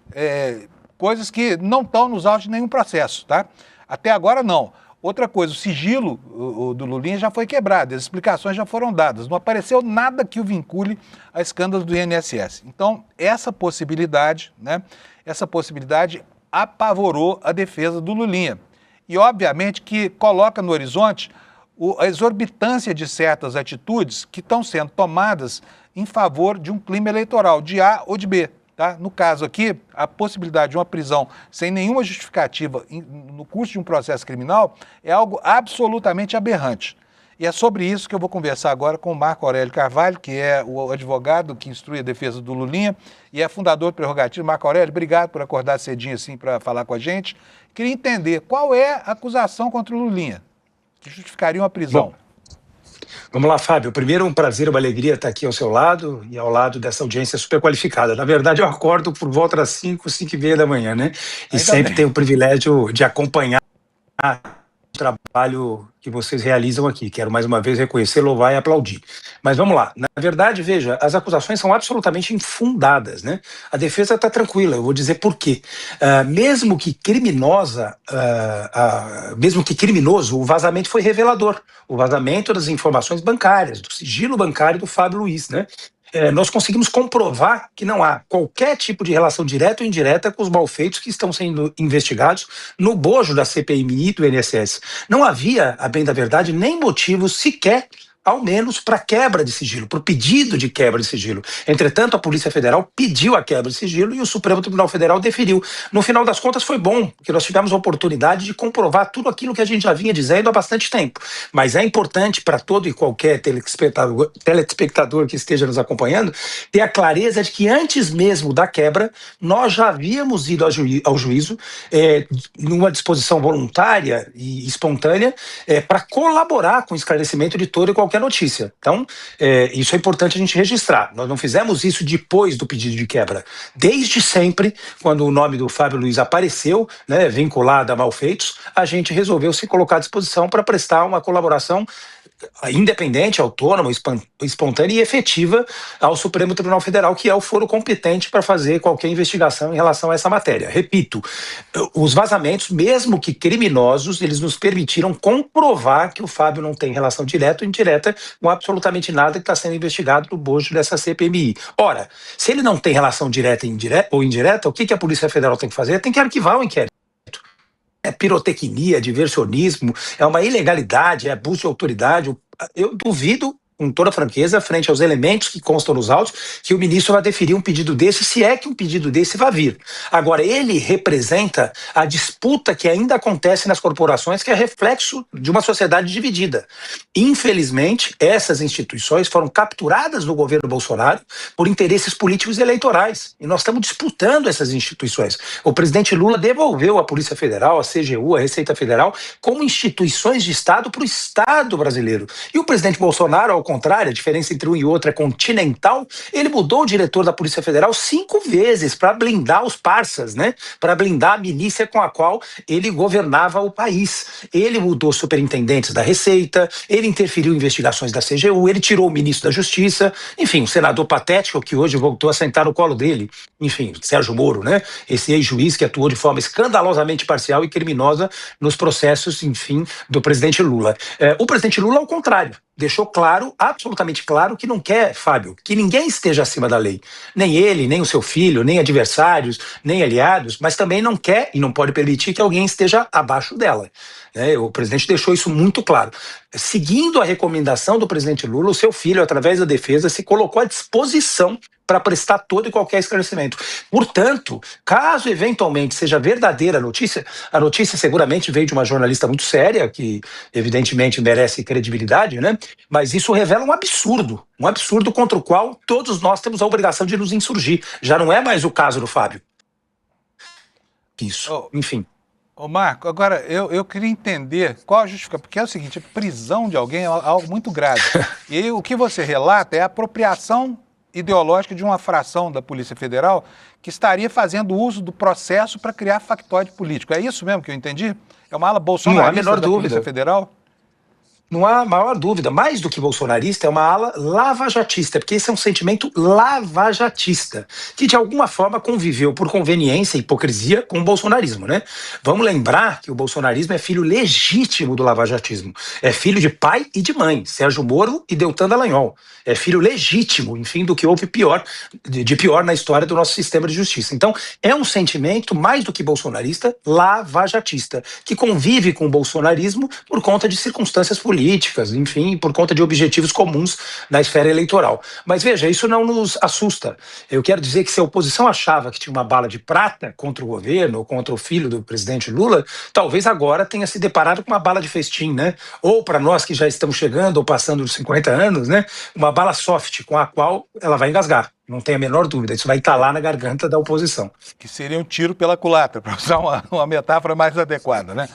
coisas que não estão nos autos de nenhum processo, tá? Até agora não. Outra coisa, o sigilo do Lulinha já foi quebrado, as explicações já foram dadas, não apareceu nada que o vincule a escândalos do INSS. Então, essa possibilidade, né? Essa possibilidade apavorou a defesa do Lulinha. E, obviamente, que coloca no horizonte a exorbitância de certas atitudes que estão sendo tomadas em favor de um clima eleitoral, de A ou de B. Tá? No caso aqui, a possibilidade de uma prisão sem nenhuma justificativa no curso de um processo criminal é algo absolutamente aberrante. E é sobre isso que eu vou conversar agora com o Marco Aurélio Carvalho, que é o advogado que instrui a defesa do Lulinha e é fundador do Prerrogativo. Marco Aurélio, obrigado por acordar cedinho assim para falar com a gente. Queria entender qual é a acusação contra o Lulinha que justificaria uma prisão. Bom, vamos lá, Fábio. Primeiro, um prazer, uma alegria estar aqui ao seu lado e ao lado dessa audiência super qualificada. Na verdade, eu acordo por volta das 5h da manhã, né? E Ainda sempre bem. tenho o privilégio de acompanhar o trabalho que vocês realizam aqui. Quero mais uma vez reconhecer, louvar e aplaudir. Mas vamos lá. Na verdade, veja, as acusações são absolutamente infundadas, né? A defesa está tranquila, eu vou dizer por quê. Mesmo que criminoso, o vazamento foi revelador. O vazamento das informações bancárias, do sigilo bancário do Fábio Luiz, né? Nós conseguimos comprovar que não há qualquer tipo de relação direta ou indireta com os malfeitos que estão sendo investigados no bojo da CPMI e do INSS. Não havia, a bem da verdade, nem motivos sequer, ao menos, para quebra de sigilo, para o pedido de quebra de sigilo. Entretanto, a Polícia Federal pediu a quebra de sigilo e o Supremo Tribunal Federal deferiu. No final das contas, foi bom, porque nós tivemos a oportunidade de comprovar tudo aquilo que a gente já vinha dizendo há bastante tempo. Mas é importante para todo e qualquer telespectador que esteja nos acompanhando ter a clareza de que antes mesmo da quebra, nós já havíamos ido ao juízo numa disposição voluntária e espontânea para colaborar com o esclarecimento de toda e qualquer notícia. Então, isso é importante a gente registrar. Nós não fizemos isso depois do pedido de quebra. Desde sempre, quando o nome do Fábio Luiz apareceu, né, vinculado a malfeitos, a gente resolveu se colocar à disposição para prestar uma colaboração independente, autônoma, espontânea e efetiva ao Supremo Tribunal Federal, que é o foro competente para fazer qualquer investigação em relação a essa matéria. Repito, os vazamentos, mesmo que criminosos, eles nos permitiram comprovar que o Fábio não tem relação direta ou indireta com absolutamente nada que está sendo investigado no bojo dessa CPMI. Ora, se ele não tem relação direta ou indireta, o que a Polícia Federal tem que fazer? Tem que arquivar o inquérito. É pirotecnia, diversionismo, é uma ilegalidade, é abuso de autoridade. Eu duvido, com toda franqueza, frente aos elementos que constam nos autos, que o ministro vai deferir um pedido desse, se é que um pedido desse vai vir. Agora, ele representa a disputa que ainda acontece nas corporações, que é reflexo de uma sociedade dividida. Infelizmente, essas instituições foram capturadas no governo Bolsonaro por interesses políticos e eleitorais. E nós estamos disputando essas instituições. O presidente Lula devolveu a Polícia Federal, a CGU, a Receita Federal, como instituições de Estado para o Estado brasileiro. E o presidente Bolsonaro, ao contrário, a diferença entre um e outro é continental, ele mudou o diretor da Polícia Federal 5 vezes para blindar os parças, né? Para blindar a milícia com a qual ele governava o país. Ele mudou superintendentes da Receita, ele interferiu em investigações da CGU, ele tirou o ministro da Justiça, enfim, um senador patético que hoje voltou a sentar no colo dele, enfim, Sérgio Moro, né? Esse ex-juiz que atuou de forma escandalosamente parcial e criminosa nos processos, enfim, do presidente Lula. O presidente Lula, ao contrário, deixou claro, absolutamente claro, que não quer, Fábio, que ninguém esteja acima da lei. Nem ele, nem o seu filho, nem adversários, nem aliados, mas também não quer e não pode permitir que alguém esteja abaixo dela. O presidente deixou isso muito claro. Seguindo a recomendação do presidente Lula, o seu filho, através da defesa, se colocou à disposição para prestar todo e qualquer esclarecimento. Portanto, caso eventualmente seja verdadeira a notícia seguramente veio de uma jornalista muito séria, que evidentemente merece credibilidade, né? Mas isso revela um absurdo contra o qual todos nós temos a obrigação de nos insurgir. Já não é mais o caso do Fábio. Isso, enfim. Ô Marco, agora eu queria entender qual a justificação, porque é o seguinte, a prisão de alguém é algo muito grave. E aí, o que você relata é a apropriação ideológica de uma fração da Polícia Federal que estaria fazendo uso do processo para criar factoide político. É isso mesmo que eu entendi? É uma ala bolsonarista da Polícia Federal? Não há a maior dúvida, mais do que bolsonarista, é uma ala lavajatista, porque esse é um sentimento lavajatista, que de alguma forma conviveu por conveniência e hipocrisia com o bolsonarismo, né? Vamos lembrar que o bolsonarismo é filho legítimo do lavajatismo, é filho de pai e de mãe, Sérgio Moro e Deltan Dallagnol, é filho legítimo, enfim, do que houve de pior na história do nosso sistema de justiça. Então, é um sentimento, mais do que bolsonarista, lavajatista, que convive com o bolsonarismo por conta de circunstâncias políticas, enfim, por conta de objetivos comuns na esfera eleitoral. Mas veja, isso não nos assusta. Eu quero dizer que se a oposição achava que tinha uma bala de prata contra o governo ou contra o filho do presidente Lula, talvez agora tenha se deparado com uma bala de festim, né? Ou para nós que já estamos chegando ou passando dos 50 anos, né? Uma bala soft com a qual ela vai engasgar. Não tem a menor dúvida, isso vai entalar na garganta da oposição. Que seria um tiro pela culatra, para usar uma metáfora mais adequada, né?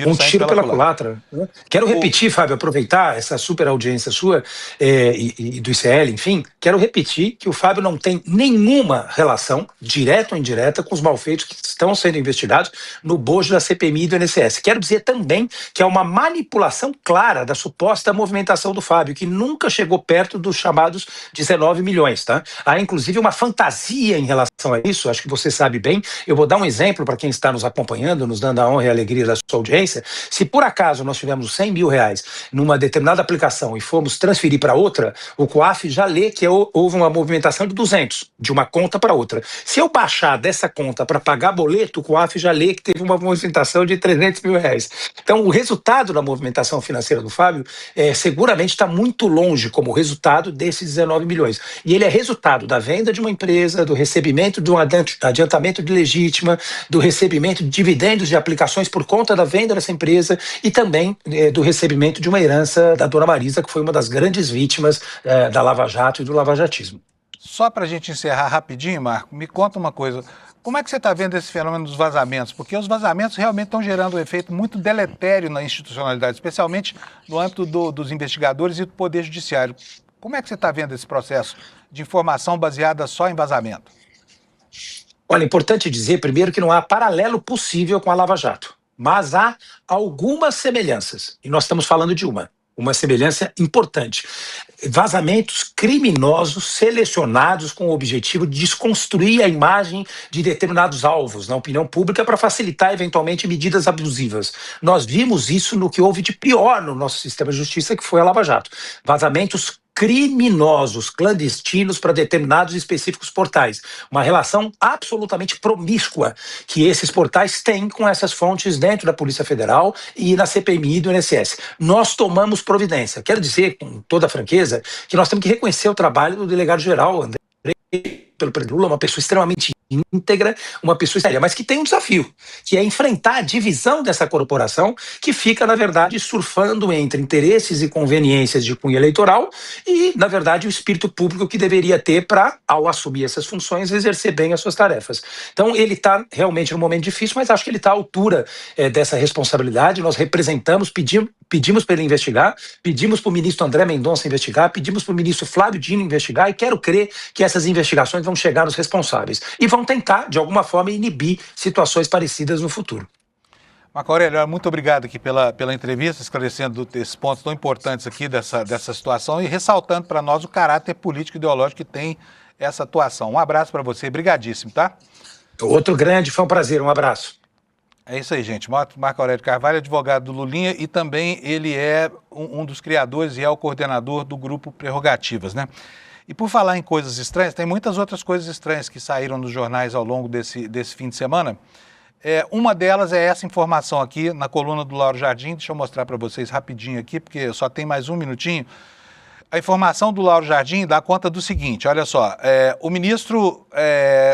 Um tiro pela culatra. Quero repetir, Fábio, aproveitar essa super audiência sua e do ICL, enfim, quero repetir que o Fábio não tem nenhuma relação, direta ou indireta, com os malfeitos que estão sendo investigados no bojo da CPMI e do INSS. Quero dizer também que é uma manipulação clara da suposta movimentação do Fábio, que nunca chegou perto dos chamados 19 milhões, tá? Há, inclusive, uma fantasia em relação a isso, acho que você sabe bem. Eu vou dar um exemplo para quem está nos acompanhando, nos dando a honra e a alegria da sua audiência. Se por acaso nós tivermos 100 mil reais numa determinada aplicação e formos transferir para outra, o COAF já lê que houve uma movimentação de 200, de uma conta para outra. Se eu baixar dessa conta para pagar boleto, o COAF já lê que teve uma movimentação de 300 mil reais. Então, o resultado da movimentação financeira do Fábio seguramente está muito longe como resultado desses 19 milhões. E ele é resultado da venda de uma empresa, do recebimento de um adiantamento de legítima, do recebimento de dividendos de aplicações por conta da venda dessa empresa e também do recebimento de uma herança da dona Marisa, que foi uma das grandes vítimas da Lava Jato e do lavajatismo. Só para a gente encerrar rapidinho, Marco, me conta uma coisa. Como é que você está vendo esse fenômeno dos vazamentos? Porque os vazamentos realmente estão gerando um efeito muito deletério na institucionalidade, especialmente no âmbito dos investigadores e do Poder Judiciário. Como é que você está vendo esse processo de informação baseada só em vazamento? Olha, é importante dizer, primeiro, que não há paralelo possível com a Lava Jato. Mas há algumas semelhanças, e nós estamos falando de uma semelhança importante. Vazamentos criminosos selecionados com o objetivo de desconstruir a imagem de determinados alvos na opinião pública para facilitar, eventualmente, medidas abusivas. Nós vimos isso no que houve de pior no nosso sistema de justiça, que foi a Lava Jato. Vazamentos criminosos, clandestinos para determinados específicos portais. Uma relação absolutamente promíscua que esses portais têm com essas fontes dentro da Polícia Federal e na CPMI do INSS. Nós tomamos providência. Quero dizer, com toda a franqueza, que nós temos que reconhecer o trabalho do delegado-geral, André, pelo Lula, uma pessoa extremamente íntegra, uma pessoa séria, mas que tem um desafio, que é enfrentar a divisão dessa corporação que fica, na verdade, surfando entre interesses e conveniências de cunho eleitoral e, na verdade, o espírito público que deveria ter para, ao assumir essas funções, exercer bem as suas tarefas. Então, ele está realmente num momento difícil, mas acho que ele está à altura dessa responsabilidade. Nós representamos, pedimos para ele investigar, pedimos para o ministro André Mendonça investigar, pedimos para o ministro Flávio Dino investigar e quero crer que essas investigações vão chegar nos responsáveis e vão tentar, de alguma forma, inibir situações parecidas no futuro. Marco Aurélio, muito obrigado aqui pela entrevista, esclarecendo esses pontos tão importantes aqui dessa situação e ressaltando para nós o caráter político e ideológico que tem essa atuação. Um abraço para você, brigadíssimo, tá? Outro grande, foi um prazer, um abraço. É isso aí, gente. Marco Aurélio Carvalho, advogado do Lulinha, e também ele é um dos criadores e é o coordenador do grupo Prerrogativas, né? E por falar em coisas estranhas, tem muitas outras coisas estranhas que saíram nos jornais ao longo desse fim de semana. Uma delas é essa informação aqui na coluna do Lauro Jardim. Deixa eu mostrar para vocês rapidinho aqui, porque só tem mais um minutinho. A informação do Lauro Jardim dá conta do seguinte, olha só, o ministro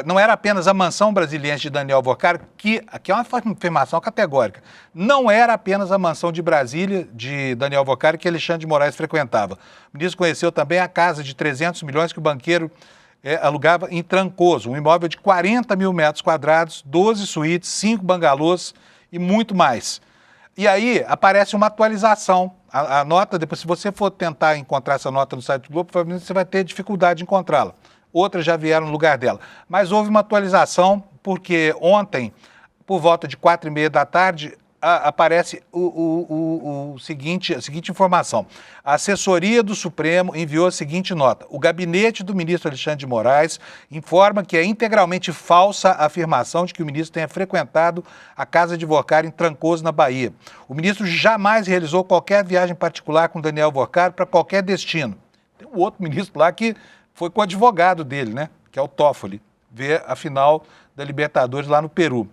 não era apenas a mansão brasiliense de Daniel Alvorcari, que aqui é uma afirmação categórica, não era apenas a mansão de Brasília de Daniel Alvorcari que Alexandre de Moraes frequentava. O ministro conheceu também a casa de 300 milhões que o banqueiro alugava em Trancoso, um imóvel de 40 mil metros quadrados, 12 suítes, 5 bangalôs e muito mais. E aí aparece uma atualização. A nota, depois, se você for tentar encontrar essa nota no site do Globo, provavelmente você vai ter dificuldade de encontrá-la. Outras já vieram no lugar dela. Mas houve uma atualização, porque ontem, por volta de 4h30 da tarde, aparece a seguinte informação. A assessoria do Supremo enviou a seguinte nota. O gabinete do ministro Alexandre de Moraes informa que é integralmente falsa a afirmação de que o ministro tenha frequentado a casa de Alvorcari em Trancoso, na Bahia. O ministro jamais realizou qualquer viagem particular com Daniel Alvorcari para qualquer destino. Tem um outro ministro lá que foi com o advogado dele, né? Que é o Toffoli, ver a final da Libertadores lá no Peru.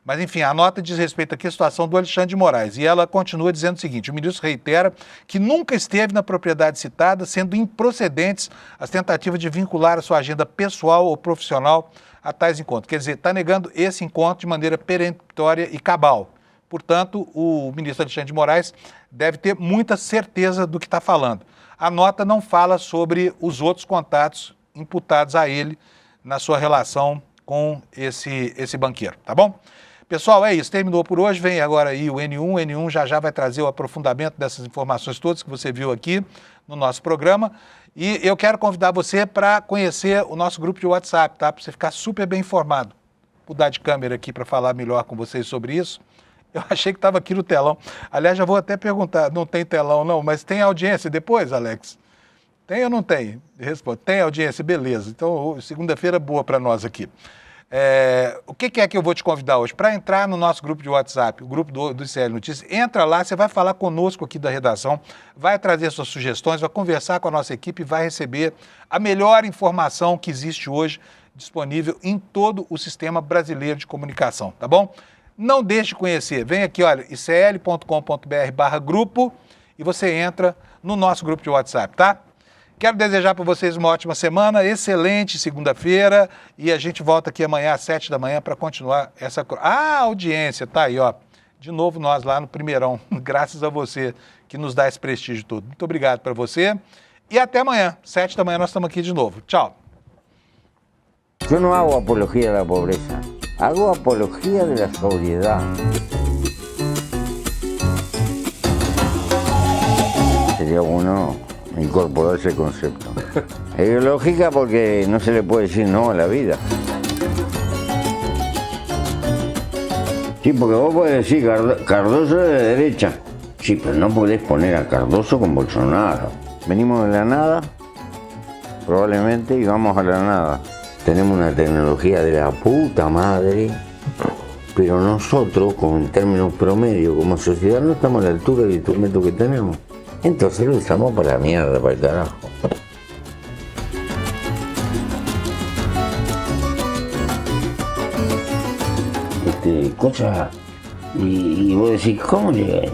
Mas, enfim, a nota diz respeito aqui à situação do Alexandre de Moraes. E ela continua dizendo o seguinte: o ministro reitera que nunca esteve na propriedade citada, sendo improcedentes as tentativas de vincular a sua agenda pessoal ou profissional a tais encontros. Quer dizer, está negando esse encontro de maneira peremptória e cabal. Portanto, o ministro Alexandre de Moraes deve ter muita certeza do que está falando. A nota não fala sobre os outros contatos imputados a ele na sua relação com esse banqueiro, tá bom? Pessoal, é isso. Terminou por hoje. Vem agora aí o N1. O N1 já vai trazer o aprofundamento dessas informações todas que você viu aqui no nosso programa. E eu quero convidar você para conhecer o nosso grupo de WhatsApp, tá? Para você ficar super bem informado. Vou mudar de câmera aqui para falar melhor com vocês sobre isso. Eu achei que estava aqui no telão. Aliás, já vou até perguntar. Não tem telão, não, mas tem audiência depois, Alex? Tem ou não tem? Responde. Tem audiência, beleza. Então, segunda-feira boa para nós aqui. O que é que eu vou te convidar hoje? Para entrar no nosso grupo de WhatsApp, o grupo do ICL Notícias, entra lá, você vai falar conosco aqui da redação, vai trazer suas sugestões, vai conversar com a nossa equipe e vai receber a melhor informação que existe hoje disponível em todo o sistema brasileiro de comunicação, tá bom? Não deixe de conhecer, vem aqui, olha, icl.com.br/grupo e você entra no nosso grupo de WhatsApp, tá? Quero desejar para vocês uma ótima semana, excelente segunda-feira, e a gente volta aqui amanhã às 7 da manhã para continuar essa... a audiência, tá aí, ó. De novo nós lá no Primeirão, graças a você que nos dá esse prestígio todo. Muito obrigado para você e até amanhã, 7 da manhã nós estamos aqui de novo. Tchau. Eu não hago apologia da pobreza, hago apologia da sobriedad. Sería bueno incorporar ese concepto. Es lógica porque no se le puede decir no a la vida. Sí, porque vos podés decir Cardoso es de derecha. Sí, pero no podés poner a Cardoso con Bolsonaro. Venimos de la nada, probablemente, y vamos a la nada. Tenemos una tecnología de la puta madre, pero nosotros, en términos promedio, como sociedad, no estamos a la altura del instrumento que tenemos. Entonces lo usamos para la mierda, para el carajo. Cosa, y vos decís, ¿cómo llegué?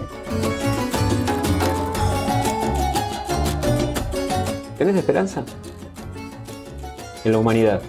¿Tenés esperanza en la humanidad?